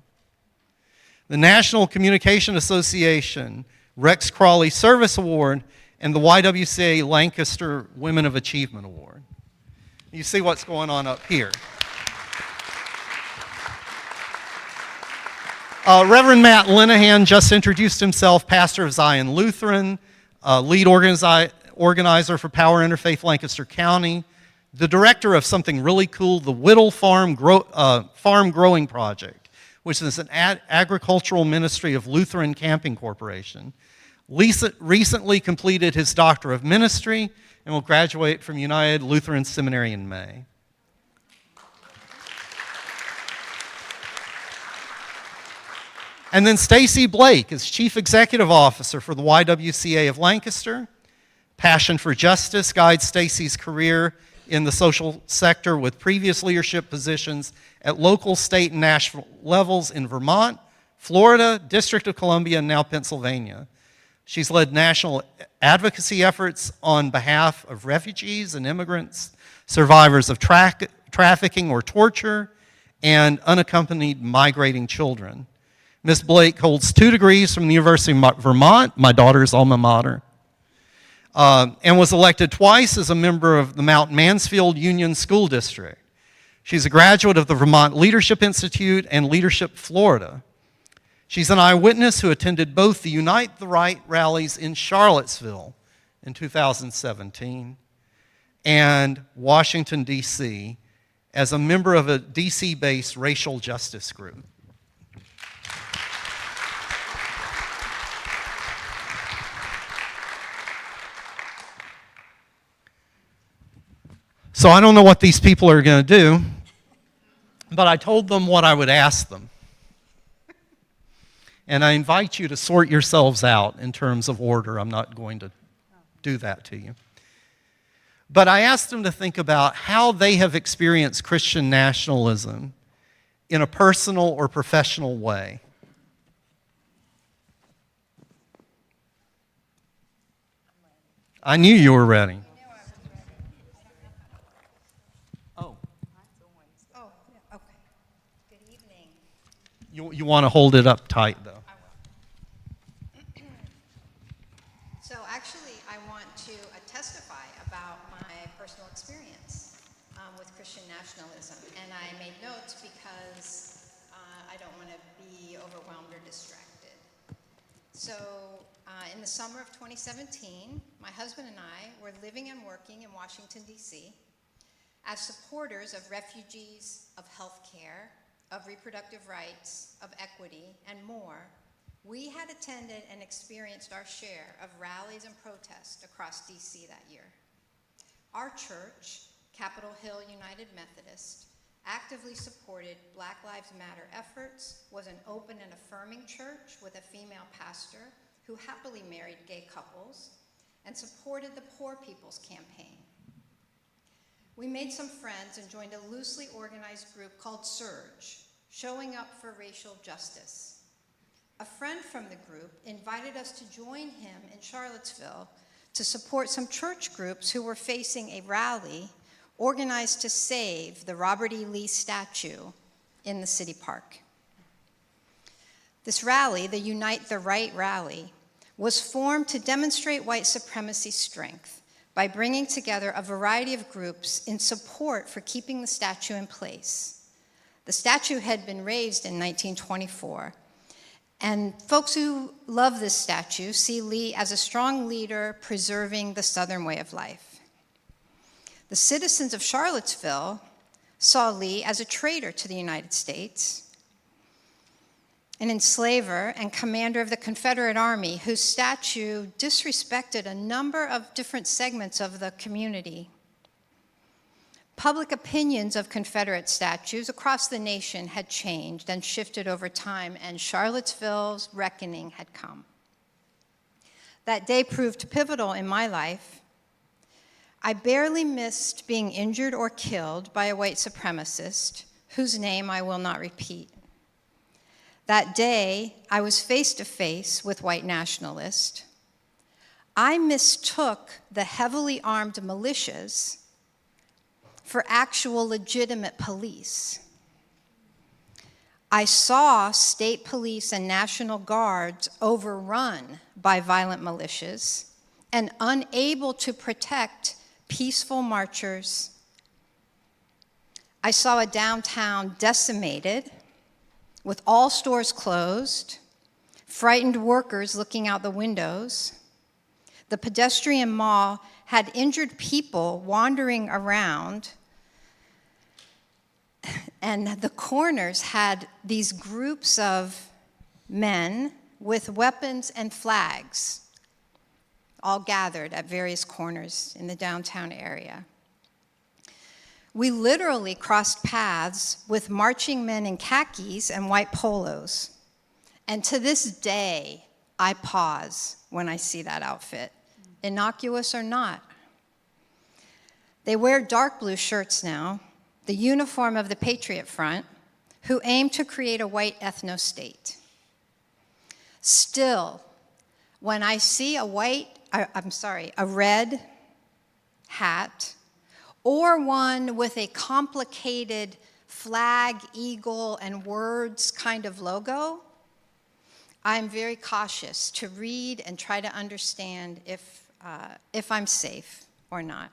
the National Communication Association Rex Crawley Service Award, and the YWCA Lancaster Women of Achievement Award. You see what's going on up here. Reverend Matt Linehan just introduced himself, pastor of Zion Lutheran, lead organizer for Power Interfaith Lancaster County, the director of something really cool, the Whittle Farm Growing Project, which is an agricultural ministry of Lutheran Camping Corporation. Recently completed his Doctor of Ministry and will graduate from United Lutheran Seminary in May. And then Stacy Blake is Chief Executive Officer for the YWCA of Lancaster. Passion for justice guides Stacy's career in the social sector with previous leadership positions at local, state, and national levels in Vermont, Florida, District of Columbia, and now Pennsylvania. She's led national advocacy efforts on behalf of refugees and immigrants, survivors of trafficking or torture, and unaccompanied migrating children. Ms. Blake holds 2 degrees from the University of Vermont, my daughter's alma mater, and was elected twice as a member of the Mount Mansfield Union School District. She's a graduate of the Vermont Leadership Institute and Leadership Florida. She's an eyewitness who attended both the Unite the Right rallies in Charlottesville in 2017 and Washington, D.C. as a member of a D.C.-based racial justice group. So I don't know what these people are going to do, but I told them what I would ask them. And I invite you to sort yourselves out in terms of order. I'm not going to do that to you. But I asked them to think about how they have experienced Christian nationalism in a personal or professional way. I knew you were ready. Oh, yeah, okay. Good evening. You want to hold it up tight, though. So actually, I want to testify about my personal experience with Christian nationalism. And I made notes because I don't want to be overwhelmed or distracted. So in the summer of 2017, my husband and I were living and working in Washington, D.C. as supporters of refugees, of health care, of reproductive rights, of equity, and more, We had attended and experienced our share of rallies and protests across DC that year. Our church, Capitol Hill United Methodist, actively supported Black Lives Matter efforts, was an open and affirming church with a female pastor who happily married gay couples, and supported the Poor People's Campaign. We made some friends and joined a loosely organized group called Surge, showing up for racial justice. A friend from the group invited us to join him in Charlottesville to support some church groups who were facing a rally organized to save the Robert E. Lee statue in the city park. This rally, the Unite the Right rally, was formed to demonstrate white supremacy's strength by bringing together a variety of groups in support for keeping the statue in place. The statue had been raised in 1924, and folks who love this statue see Lee as a strong leader preserving the Southern way of life. The citizens of Charlottesville saw Lee as a traitor to the United States, an enslaver and commander of the Confederate Army whose statue disrespected a number of different segments of the community. Public opinions of Confederate statues across the nation had changed and shifted over time, and Charlottesville's reckoning had come. That day proved pivotal in my life. I barely missed being injured or killed by a white supremacist whose name I will not repeat. That day, I was face to face with white nationalists. I mistook the heavily armed militias for actual legitimate police. I saw state police and National Guards overrun by violent militias and unable to protect peaceful marchers. I saw a downtown decimated, with all stores closed, frightened workers looking out the windows. The pedestrian mall had injured people wandering around, and the corners had these groups of men with weapons and flags all gathered at various corners in the downtown area. We literally crossed paths with marching men in khakis and white polos. And to this day, I pause when I see that outfit, innocuous or not. They wear dark blue shirts now, the uniform of the Patriot Front, who aim to create a white ethno-state. Still, when I see a red hat, or one with a complicated flag, eagle, and words kind of logo, I'm very cautious to read and try to understand if I'm safe or not.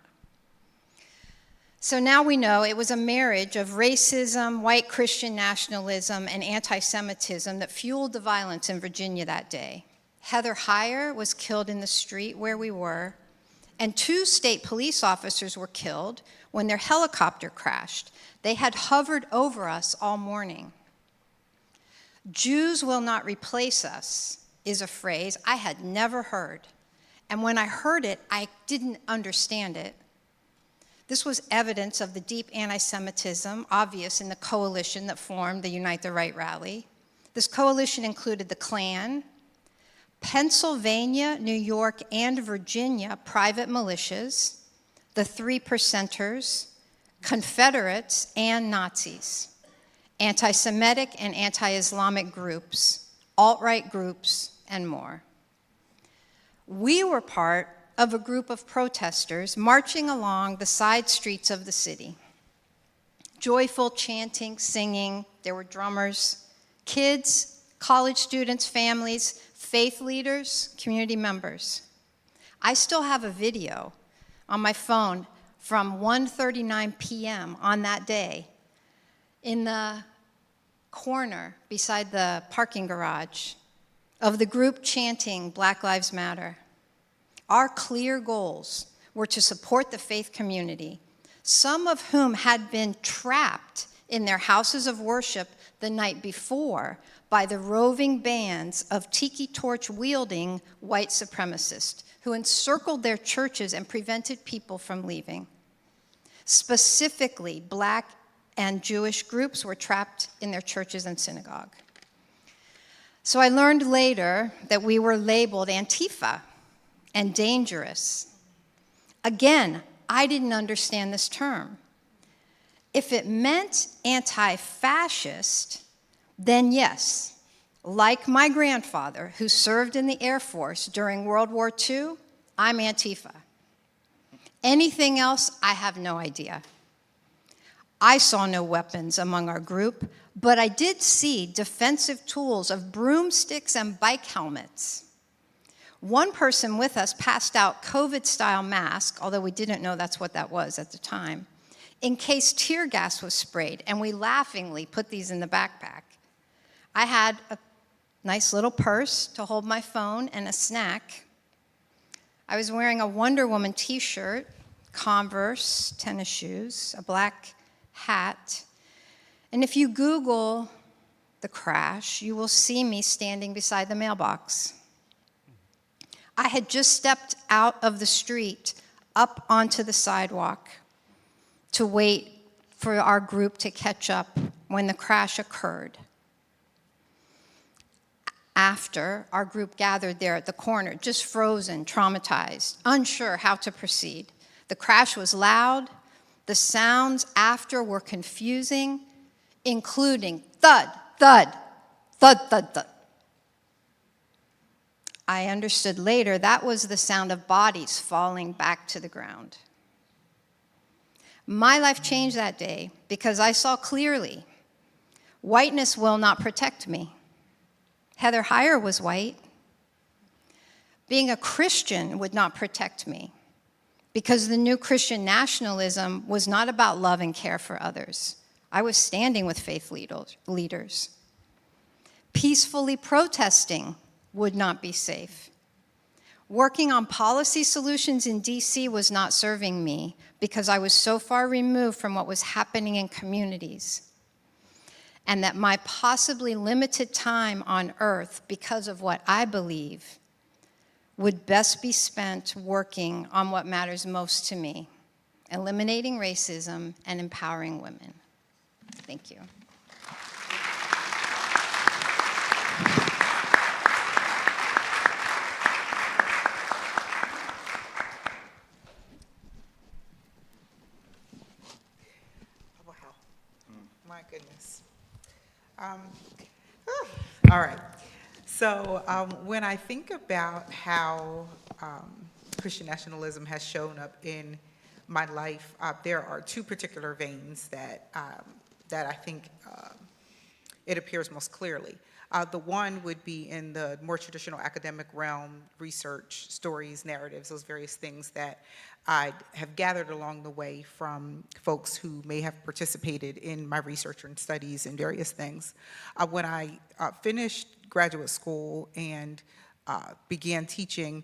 So now we know it was a marriage of racism, white Christian nationalism, and anti-Semitism that fueled the violence in Virginia that day. Heather Heyer was killed in the street where we were, and 2 state police officers were killed when their helicopter crashed. They had hovered over us all morning. Jews will not replace us is a phrase I had never heard. And when I heard it, I didn't understand it. This was evidence of the deep anti-Semitism obvious in the coalition that formed the Unite the Right rally. This coalition included the Klan, Pennsylvania, New York, and Virginia private militias, the 3%ers, Confederates, and Nazis, anti-Semitic and anti-Islamic groups, alt-right groups, and more. We were part of a group of protesters marching along the side streets of the city. Joyful chanting, singing, there were drummers, kids, college students, families, faith leaders, community members. I still have a video on my phone from 1:39 p.m. on that day in the corner beside the parking garage of the group chanting Black Lives Matter. Our clear goals were to support the faith community, some of whom had been trapped in their houses of worship the night before by the roving bands of tiki torch-wielding white supremacists who encircled their churches and prevented people from leaving. Specifically, Black and Jewish groups were trapped in their churches and synagogue. So I learned later that we were labeled Antifa and dangerous. Again, I didn't understand this term. If it meant anti-fascist, then yes, like my grandfather who served in the Air Force during World War II, I'm Antifa. Anything else, I have no idea. I saw no weapons among our group, but I did see defensive tools of broomsticks and bike helmets. One person with us passed out COVID-style masks, although we didn't know that's what that was at the time, in case tear gas was sprayed, and we laughingly put these in the backpack. I had a nice little purse to hold my phone and a snack. I was wearing a Wonder Woman t-shirt, Converse tennis shoes, a black hat, and if you Google the crash, you will see me standing beside the mailbox. I had just stepped out of the street up onto the sidewalk to wait for our group to catch up when the crash occurred. After, our group gathered there at the corner, just frozen, traumatized, unsure how to proceed. The crash was loud. The sounds after were confusing, including thud, thud, thud, thud, thud. I understood later that was the sound of bodies falling back to the ground. My life changed that day because I saw clearly whiteness will not protect me. Heather Heyer was white. Being a Christian would not protect me because the new Christian nationalism was not about love and care for others. I was standing with faith leaders. Peacefully protesting would not be safe. Working on policy solutions in DC was not serving me because I was so far removed from what was happening in communities, and that my possibly limited time on earth, because of what I believe, would best be spent working on what matters most to me, eliminating racism and empowering women. Thank you. Wow. My goodness. All right. So when I think about how Christian nationalism has shown up in my life, there are two particular veins that I think it appears most clearly. The one would be in the more traditional academic realm, research, stories, narratives, those various things that I have gathered along the way from folks who may have participated in my research and studies and various things. When I finished graduate school and began teaching,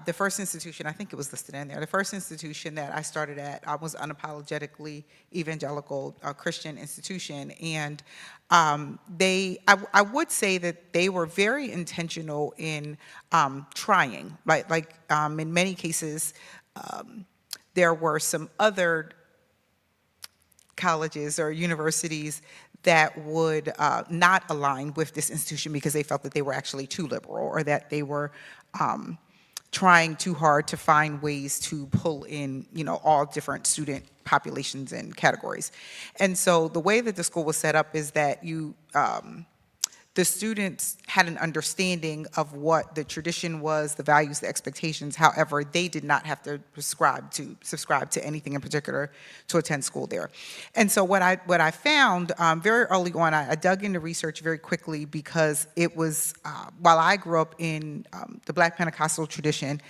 the first institution, I think it was listed in there, the first institution that I started at was unapologetically evangelical Christian institution. And I would say that they were very intentional in trying, like in many cases, there were some other colleges or universities that would not align with this institution because they felt that they were actually too liberal or that they were trying too hard to find ways to pull in, all different student populations and categories. And so the way that the school was set up is that the students had an understanding of what the tradition was, the values, the expectations. However, they did not have to subscribe to anything in particular to attend school there. And so what I found very early on, I dug into research very quickly because it was, while I grew up in the Black Pentecostal tradition,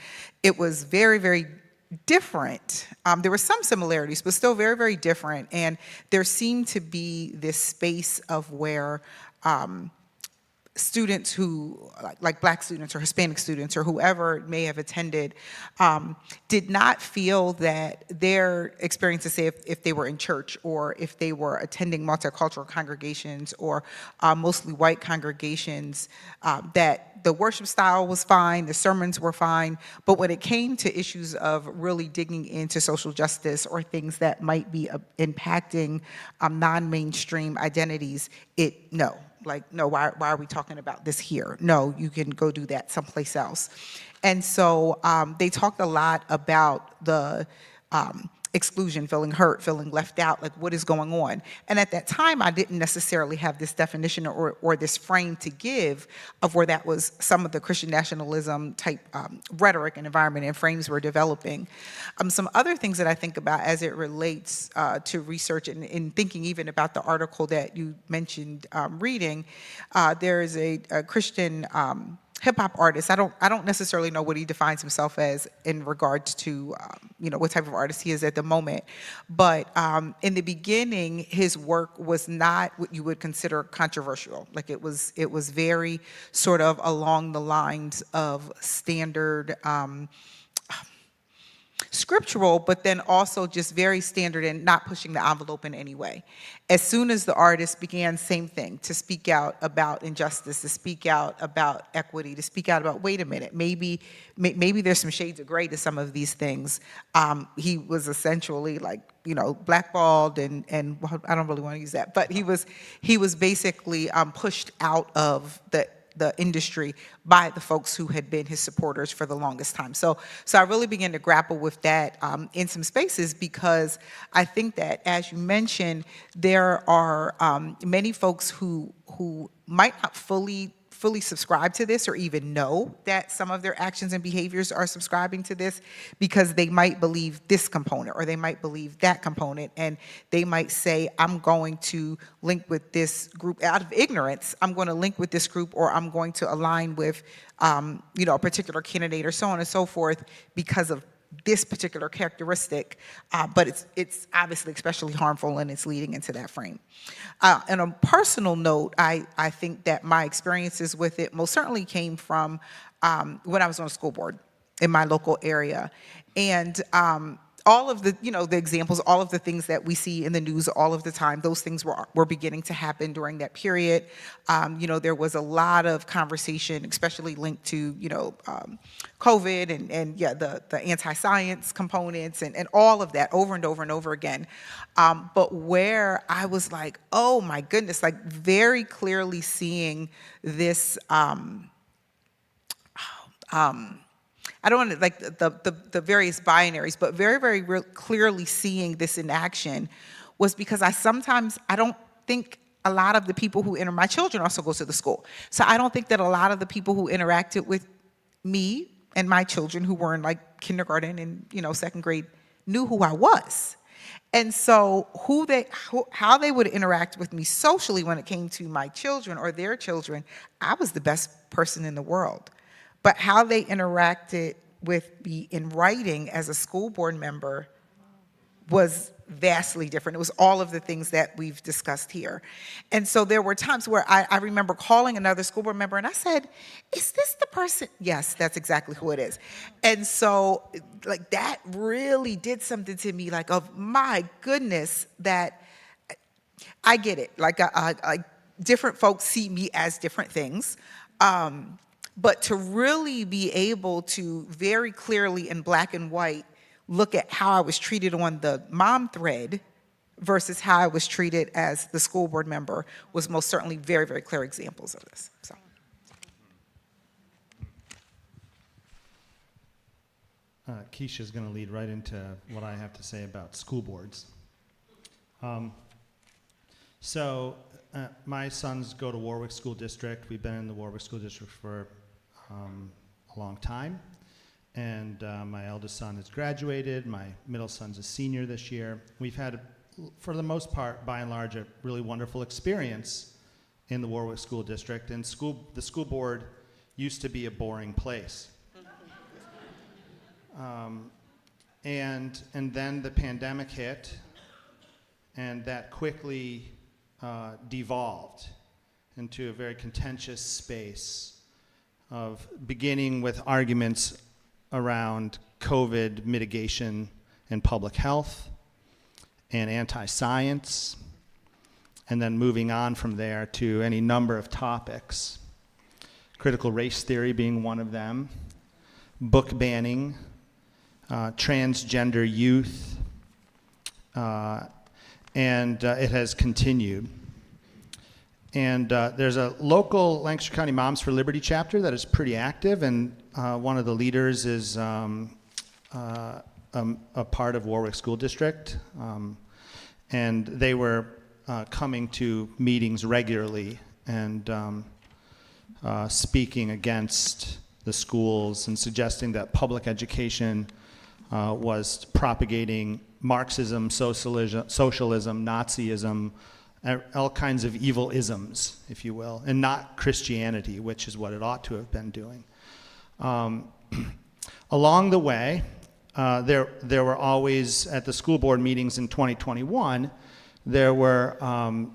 it was very, very different. There were some similarities, but still very, very different. And there seemed to be this space of where students who, like Black students or Hispanic students or whoever may have attended, did not feel that their experiences, say if they were in church or if they were attending multicultural congregations or mostly white congregations, that the worship style was fine, the sermons were fine, but when it came to issues of really digging into social justice or things that might be impacting non-mainstream identities, no. Like, no, why are we talking about this here? No, you can go do that someplace else. And so they talked a lot about the exclusion, feeling hurt, feeling left out, like what is going on? And at that time, I didn't necessarily have this definition or this frame to give of where that was some of the Christian nationalism type rhetoric and environment and frames were developing. Some other things that I think about as it relates to research and in thinking even about the article that you mentioned reading, there is a Christian hip hop artist. I don't necessarily know what he defines himself as in regards to what type of artist he is at the moment. But in the beginning, his work was not what you would consider controversial. Like it was very sort of along the lines of standard scriptural, but then also just very standard and not pushing the envelope in any way. As soon as the artist began, same thing, to speak out about injustice, to speak out about equity, to speak out about, wait a minute, maybe there's some shades of gray to some of these things. He was essentially like, blackballed and well, I don't really want to use that, but he was basically pushed out of the industry by the folks who had been his supporters for the longest time. So I really began to grapple with that in some spaces because I think that, as you mentioned, there are many folks who might not fully subscribe to this or even know that some of their actions and behaviors are subscribing to this because they might believe this component or they might believe that component, and they might say, I'm going to link with this group out of ignorance. I'm going to link with this group, or I'm going to align with a particular candidate or so on and so forth because of this particular characteristic, but it's obviously especially harmful and it's leading into that frame. On a personal note, I think that my experiences with it most certainly came from when I was on a school board in my local area. And all of the, the examples, all of the things that we see in the news all of the time, those things were beginning to happen during that period. There was a lot of conversation, especially linked to, COVID and the anti-science components and all of that over and over and over again. But where I was like, oh my goodness, like very clearly seeing this, I don't want to, like the various binaries, but very, very clearly seeing this in action was because I don't think a lot of the people who my children also go to the school. So I don't think that a lot of the people who interacted with me and my children who were in like kindergarten and, second grade knew who I was. And so how they would interact with me socially when it came to my children or their children, I was the best person in the world. But how they interacted with me in writing as a school board member was vastly different. It was all of the things that we've discussed here. And so there were times where I remember calling another school board member and I said, is this the person? Yes, that's exactly who it is. And so like that really did something to me, like, of my goodness, that I get it. Like different folks see me as different things. But to really be able to very clearly in black and white look at how I was treated on the mom thread versus how I was treated as the school board member was most certainly very, very clear examples of this. So. Keisha's going to lead right into what I have to say about school boards. My sons go to Warwick School District. We've been in the Warwick School District for a long time. And my eldest son has graduated. My middle son's a senior this year. We've had, for the most part, by and large, a really wonderful experience in the Warwick School District. And the school board used to be a boring place. And then the pandemic hit, and that quickly devolved. into a very contentious space of beginning with arguments around COVID mitigation and public health and anti-science, and then moving on from there to any number of topics, critical race theory being one of them, book banning, transgender youth, and it has continued. And there's a local Lancaster County Moms for Liberty chapter that is pretty active, and one of the leaders is a part of Warwick School District, and they were coming to meetings regularly and speaking against the schools and suggesting that public education was propagating Marxism, socialism, Nazism, all kinds of evil isms, if you will, and not Christianity, which is what it ought to have been doing. Along the way, there were always, at the school board meetings in 2021, there were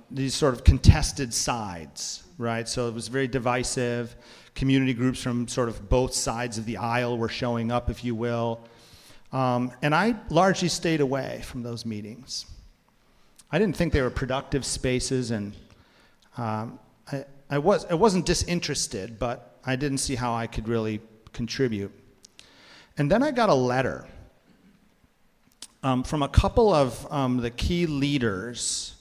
these sort of contested sides, right? So it was very divisive. Community groups from sort of both sides of the aisle were showing up, if you will. And I largely stayed away from those meetings. I didn't think they were productive spaces, and I wasn't disinterested, but I didn't see how I could really contribute. And then I got a letter from a couple of the key leaders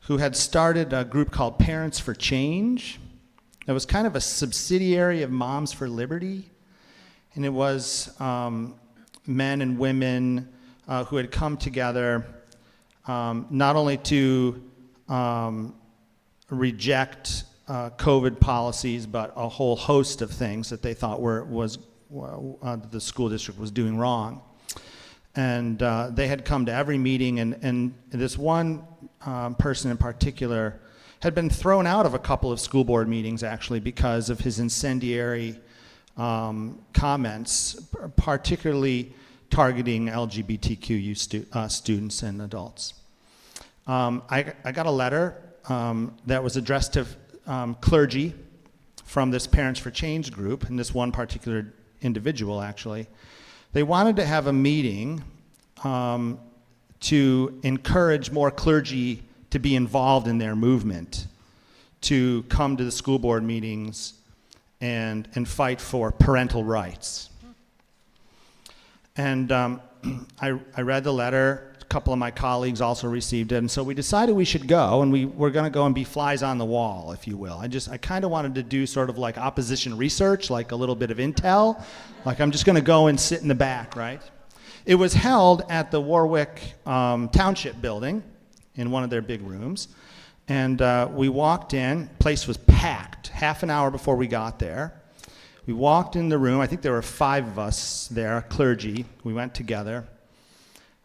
who had started a group called Parents for Change. It was kind of a subsidiary of Moms for Liberty, and it was men and women who had come together not only to reject COVID policies, but a whole host of things that they thought the school district was doing wrong. And they had come to every meeting, and this one person in particular had been thrown out of a couple of school board meetings, actually, because of his incendiary comments, particularly targeting LGBTQ students and adults. I got a letter that was addressed to clergy from this Parents for Change group, and this one particular individual, actually. They wanted to have a meeting to encourage more clergy to be involved in their movement, to come to the school board meetings and fight for parental rights. And I read the letter. A couple of my colleagues also received it, and so we decided we should go, and we were going to go and be flies on the wall, if you will. I kind of wanted to do sort of like opposition research, like a little bit of intel. Like, I'm just going to go and sit in the back, right? It was held at the Warwick Township building in one of their big rooms, and we walked in. Place was packed half an hour before we got there. We walked in the room. I think there were 5 of us there, clergy. We went together.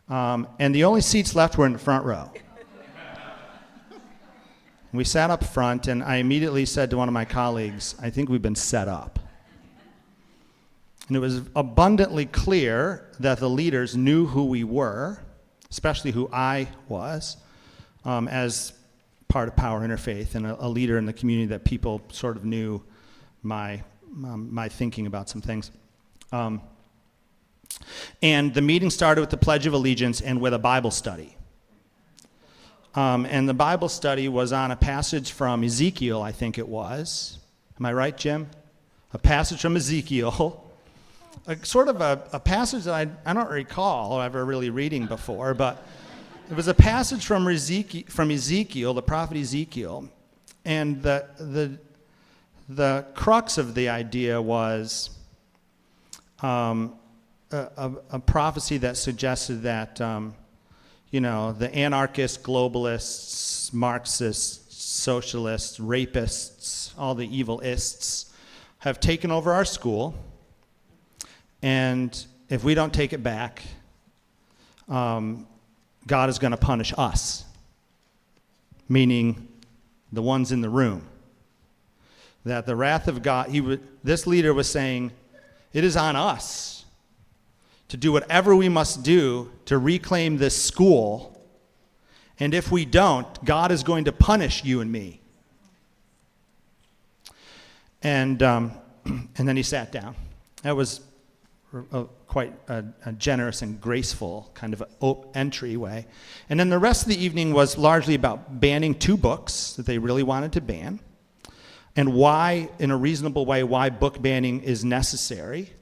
And the only seats left were in the front row. We sat up front, and I immediately said to one of my colleagues, I think we've been set up. And it was abundantly clear that the leaders knew who we were, especially who I was, as part of Power Interfaith and a leader in the community, that people sort of knew my thinking about some things. And the meeting started with the Pledge of Allegiance and with a Bible study. And the Bible study was on a passage from Ezekiel, I think it was. Am I right, Jim? A passage from Ezekiel. Sort of a passage that I don't recall ever really reading before, but it was a passage from Ezekiel, the prophet Ezekiel. And the crux of the idea was a prophecy that suggested that, the anarchists, globalists, Marxists, socialists, rapists, all the evil-ists have taken over our school, and if we don't take it back, God is going to punish us, meaning the ones in the room. That the wrath of God, this leader was saying, it is on us to do whatever we must do to reclaim this school, and if we don't, God is going to punish you and me. And then he sat down. That was quite a generous and graceful kind of entryway. And then the rest of the evening was largely about banning 2 books that they really wanted to ban, and why, in a reasonable way, why book banning is necessary,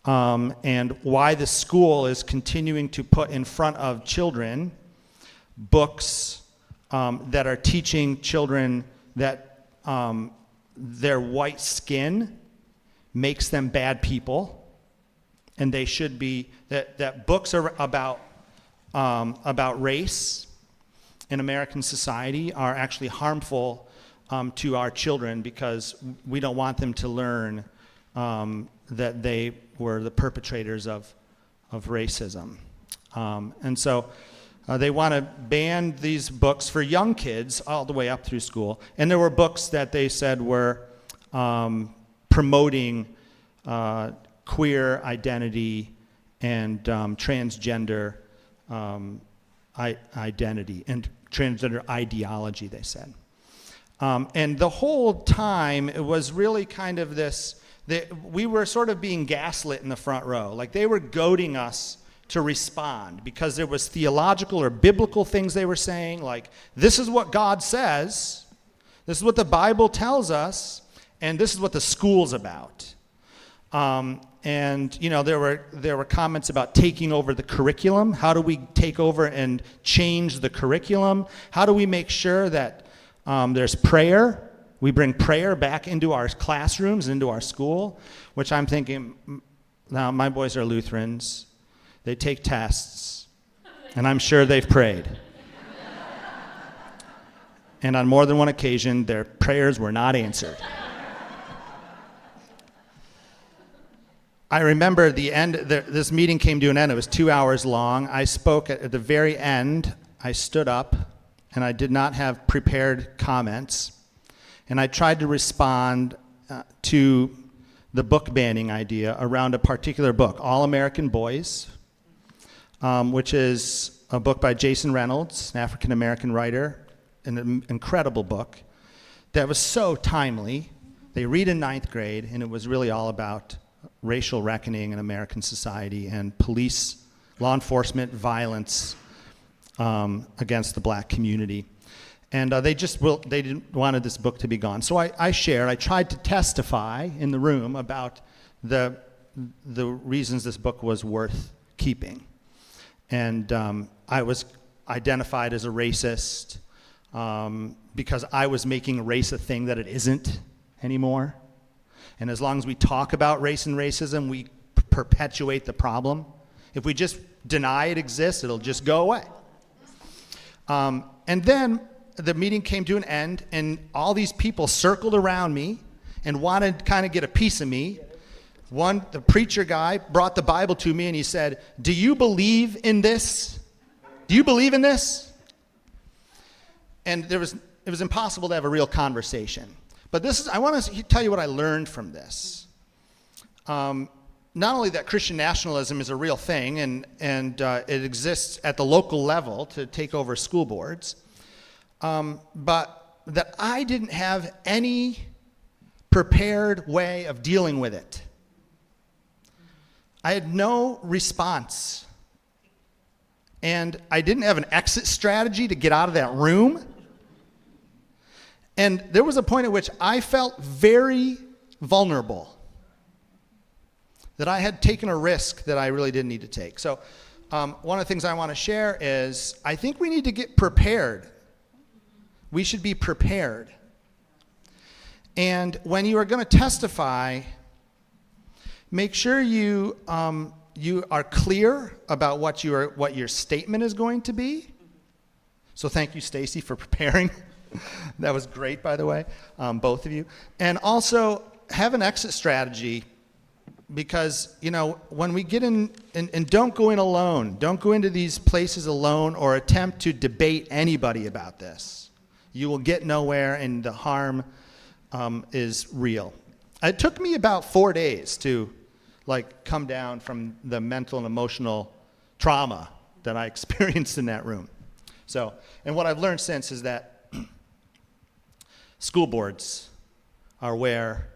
and why the school is continuing to put in front of children books that are teaching children that their white skin makes them bad people, and they should be, that books are about race in American society are actually harmful to our children, because we don't want them to learn that they were the perpetrators of racism. And so they want to ban these books for young kids all the way up through school. And there were books that they said were promoting queer identity and transgender identity and transgender ideology, they said. And the whole time, it was really kind of this, we were sort of being gaslit in the front row. Like, they were goading us to respond because there was theological or biblical things they were saying, like, this is what God says, this is what the Bible tells us, and this is what the school's about. And, you know, there were comments about taking over the curriculum. How do we take over and change the curriculum? How do we make sure that there's prayer? We bring prayer back into our classrooms, into our school, which I'm thinking, now my boys are Lutherans. They take tests, and I'm sure they've prayed. And on more than one occasion, their prayers were not answered. I remember the end, this meeting came to an end. It was 2 hours long. I spoke at the very end. I stood up, and I did not have prepared comments. And I tried to respond to the book banning idea around a particular book, All American Boys, which is a book by Jason Reynolds, an African-American writer, an incredible book that was so timely. They read in 9th grade, and it was really all about racial reckoning in American society and police, law enforcement, violence against the black community. And they didn't wanted this book to be gone. So I tried to testify in the room about the reasons this book was worth keeping. And I was identified as a racist because I was making race a thing that it isn't anymore. And as long as we talk about race and racism, we perpetuate the problem. If we just deny it exists, it'll just go away. And then the meeting came to an end, and all these people circled around me and wanted to kind of get a piece of me. The preacher guy brought the Bible to me, and he said, "Do you believe in this? Do you believe in this?" And it was impossible to have a real conversation. But I want to tell you what I learned from this. Not only that Christian nationalism is a real thing, and it exists at the local level to take over school boards, but that I didn't have any prepared way of dealing with it. I had no response. And I didn't have an exit strategy to get out of that room. And there was a point at which I felt very vulnerable, that I had taken a risk that I really didn't need to take. So one of the things I want to share is I think we need to get prepared. We should be prepared. And when you are going to testify, make sure you are clear about what your statement is going to be. So thank you, Stacy, for preparing. That was great, by the way, both of you. And also have an exit strategy, because, you know, when we get in, and don't go in alone. Don't go into these places alone or attempt to debate anybody about this. You will get nowhere, and the harm is real. It took me about 4 days to come down from the mental and emotional trauma that I experienced in that room. So, and what I've learned since is that school boards are where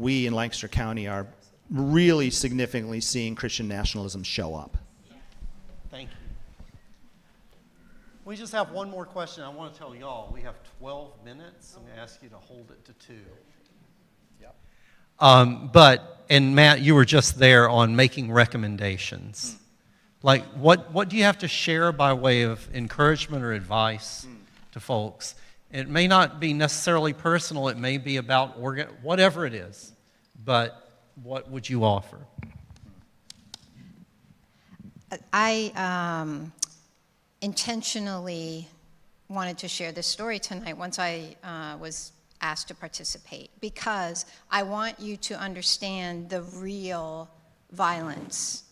we in Lancaster County are really significantly seeing Christian nationalism show up. Thank you. We just have one more question. I want to tell y'all, we have 12 minutes. I'm going to ask you to hold it to 2. And Matt, you were just there on making recommendations. Like, what do you have to share by way of encouragement or advice to folks? It may not be necessarily personal. It may be about whatever it is. But what would you offer? I intentionally wanted to share this story tonight once I was asked to participate, because I want you to understand the real violence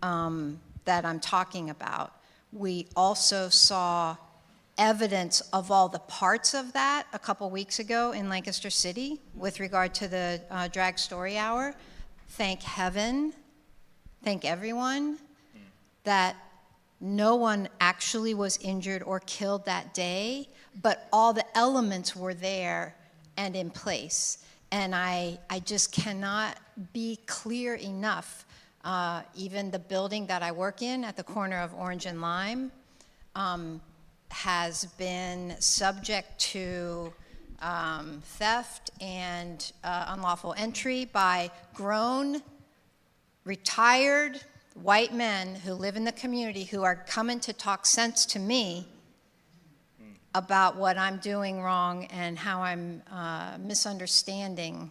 that I'm talking about. We also saw evidence of all the parts of that a couple weeks ago in Lancaster City with regard to the Drag Story Hour. Thank heaven, thank everyone, that no one actually was injured or killed that day, but all the elements were there and in place. And I just cannot be clear enough. Even the building that I work in at the corner of Orange and Lime has been subject to theft and unlawful entry by grown, retired white men who live in the community who are coming to talk sense to me about what I'm doing wrong and how I'm misunderstanding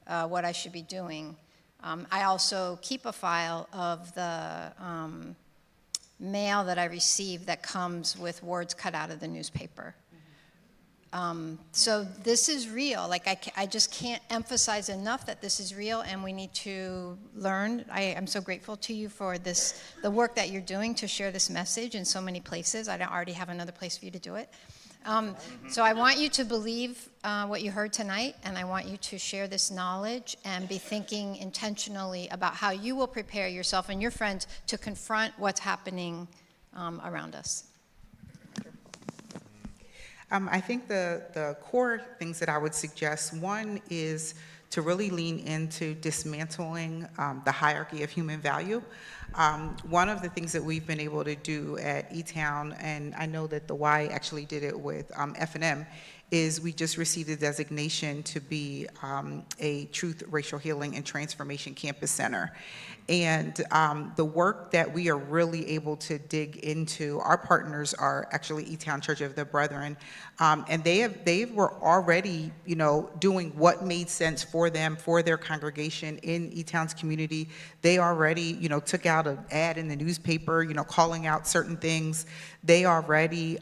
what I should be doing. I also keep a file of the mail that I receive that comes with words cut out of the newspaper. So this is real. Like I just can't emphasize enough that this is real, and we need to learn. I am so grateful to you for this, the work that you're doing to share this message in so many places. I already have another place for you to do it. So I want you to believe what you heard tonight, and I want you to share this knowledge and be thinking intentionally about how you will prepare yourself and your friends to confront what's happening around us. I think the core things that I would suggest, one is to really lean into dismantling the hierarchy of human value. One of the things that we've been able to do at E-Town, and I know that the Y actually did it with F&M, is we just received a designation to be a Truth, Racial Healing, and Transformation Campus Center. And the work that we are really able to dig into, our partners are actually E-Town Church of the Brethren, and they were already, doing what made sense for them, for their congregation in E-Town's community. They already, took out an ad in the newspaper, calling out certain things. They already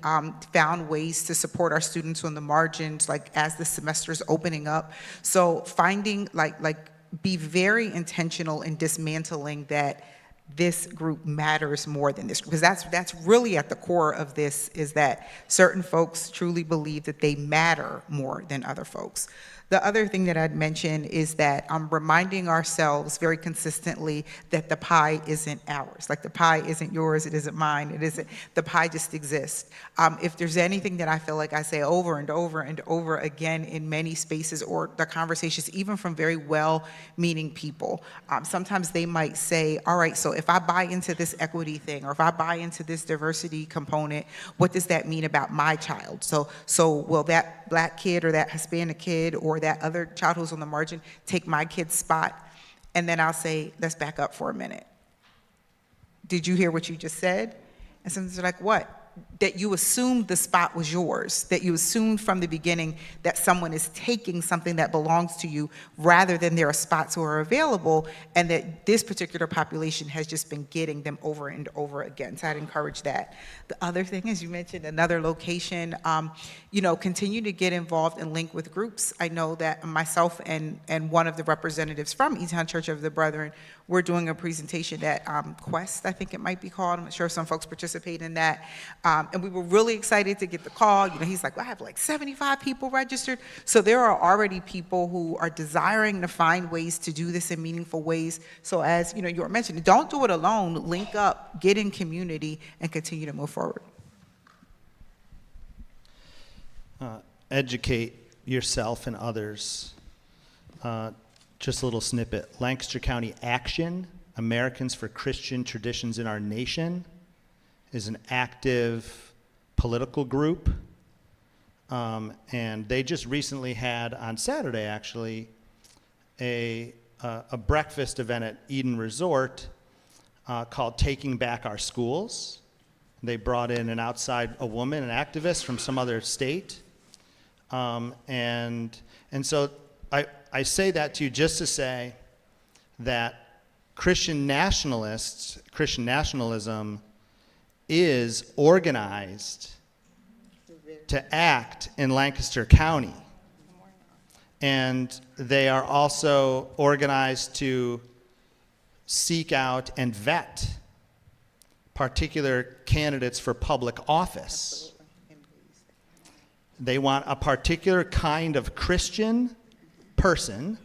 found ways to support our students on the margins, like as the semester's opening up. So finding, be very intentional in dismantling that this group matters more than this, because that's really at the core of this, is that certain folks truly believe that they matter more than other folks. The other thing that I'd mention is that I'm reminding ourselves very consistently that the pie isn't ours. Like the pie isn't yours, it isn't mine, it isn't, the pie just exists. If there's anything that I feel like I say over and over and over again in many spaces, or the conversations, even from very well-meaning people, sometimes they might say, all right, so if I buy into this equity thing, or if I buy into this diversity component, what does that mean about my child? So will that Black kid or that Hispanic kid or that other child who's on the margin take my kid's spot? And then I'll say, let's back up for a minute. Did you hear what you just said? And sometimes they're like, what? That you assumed the spot was yours, that you assumed from the beginning that someone is taking something that belongs to you, rather than there are spots who are available, and that this particular population has just been getting them over and over again. So I'd encourage that. The other thing is, you mentioned another location, continue to get involved and link with groups. I know that myself and one of the representatives from E-Town Church of the Brethren, we're doing a presentation at Quest, I think it might be called. I'm not sure if some folks participate in that. And we were really excited to get the call. He's like, well, I have like 75 people registered. So there are already people who are desiring to find ways to do this in meaningful ways. So as you were mentioning, don't do it alone. Link up, get in community, and continue to move forward. Educate yourself and others just a little snippet. Lancaster County Action, Americans for Christian Traditions in Our Nation, is an active political group. And they just recently had, on Saturday actually, a breakfast event at Eden Resort called Taking Back Our Schools. They brought in a woman, an activist from some other state. And so I say that to you just to say that Christian nationalism is organized to act in Lancaster County. And they are also organized to seek out and vet particular candidates for public office. They want a particular kind of Christian person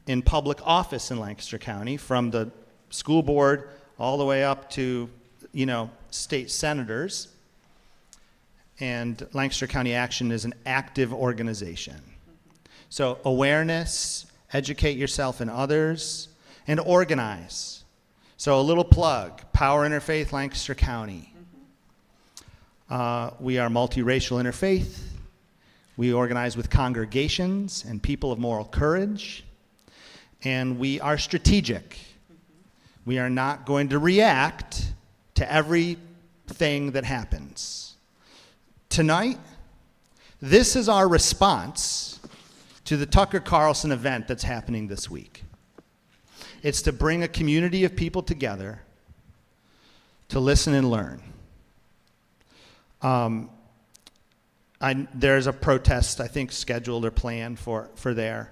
in public office in Lancaster County, from the school board all the way up to, state senators. And Lancaster County Action is an active organization. So awareness, educate yourself and others, and organize. So a little plug, Power Interfaith Lancaster County. We are multiracial interfaith. We organize with congregations and people of moral courage. And we are strategic. We are not going to react to everything that happens. Tonight, this is our response to the Tucker Carlson event that's happening this week. It's to bring a community of people together to listen and learn. There's a protest, I think, scheduled or planned for there.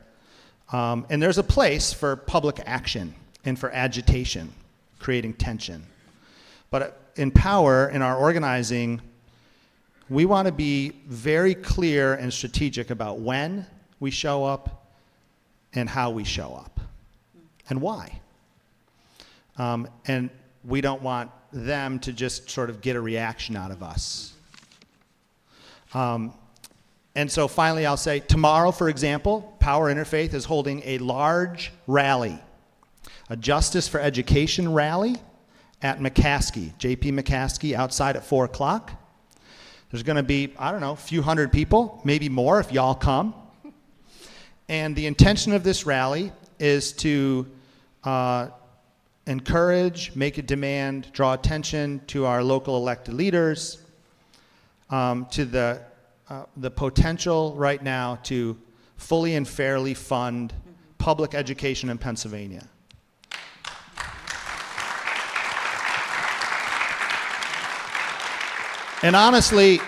And there's a place for public action and for agitation, creating tension. But in Power, in our organizing, we want to be very clear and strategic about when we show up and how we show up and why. And we don't want them to just sort of get a reaction out of us. And so finally, I'll say tomorrow, for example, Power Interfaith is holding a large rally, a Justice for Education rally at McCaskey, J.P. McCaskey, outside at 4 o'clock. There's going to be, a few hundred people, maybe more if y'all come. And the intention of this rally is to encourage, make a demand, draw attention to our local elected leaders, to the potential right now to fully and fairly fund public education in Pennsylvania. And honestly,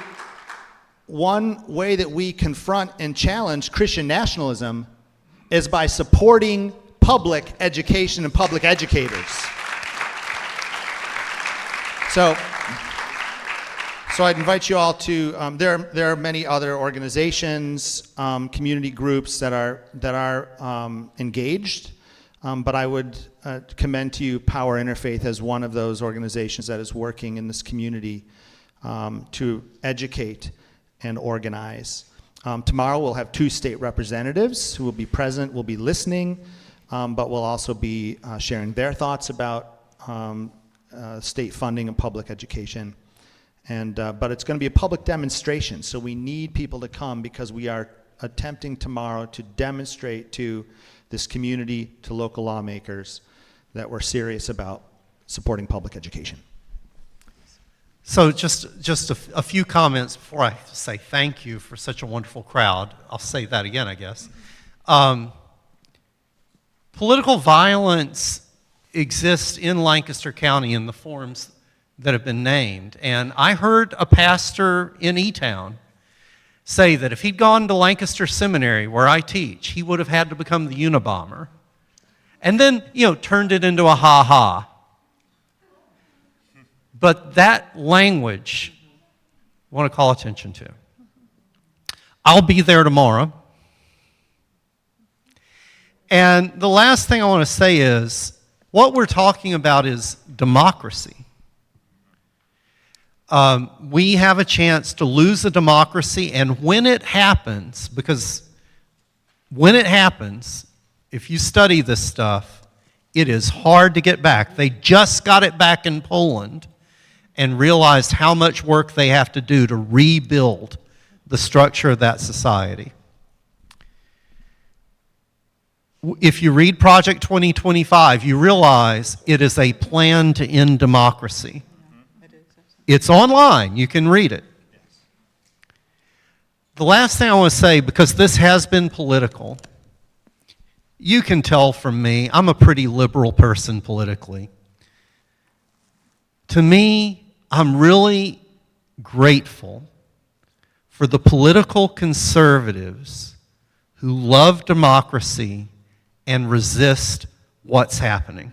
one way that we confront and challenge Christian nationalism is by supporting public education and public educators. So I'd invite you all to, there are many other organizations, community groups that are engaged, but I would commend to you Power Interfaith as one of those organizations that is working in this community to educate and organize. Tomorrow we'll have 2 state representatives who will be present, will be listening, but will also be sharing their thoughts about state funding and public education. But it's going to be a public demonstration, so we need people to come because we are attempting tomorrow to demonstrate to this community, to local lawmakers, that we're serious about supporting public education. So just a few comments before I say thank you for such a wonderful crowd. I'll say that again, I guess. Political violence exists in Lancaster County in the forms that have been named. And I heard a pastor in E-Town say that if he'd gone to Lancaster Seminary, where I teach, he would have had to become the Unabomber. And then, turned it into a ha-ha. But that language I want to call attention to. I'll be there tomorrow. And the last thing I want to say is, what we're talking about is democracy. We have a chance to lose a democracy, and when it happens, because when it happens, if you study this stuff, it is hard to get back. They just got it back in Poland and realized how much work they have to do to rebuild the structure of that society. If you read Project 2025, you realize it is a plan to end democracy. It's online. You can read it. The last thing I want to say, because this has been political, you can tell from me, I'm a pretty liberal person politically. To me, I'm really grateful for the political conservatives who love democracy and resist what's happening.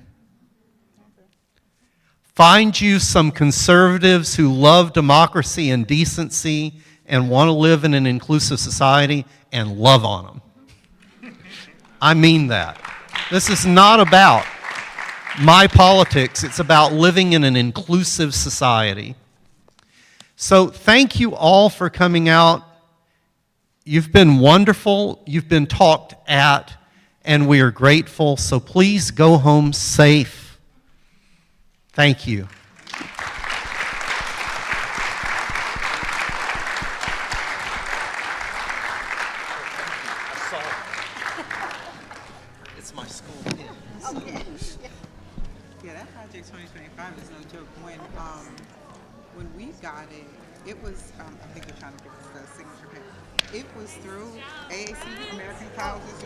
Find you some conservatives who love democracy and decency and want to live in an inclusive society and love on them. I mean that. This is not about my politics. It's about living in an inclusive society. So thank you all for coming out. You've been wonderful. You've been talked at, and we are grateful. So please go home safe. Thank you. It's my school pin. Yeah, that Project 2025 is no joke. When we got it, it was, I think they're trying to give us the signature pin. It was through AAC, American Colleges,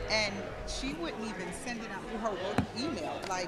and she wouldn't even send it out through her work email. Like,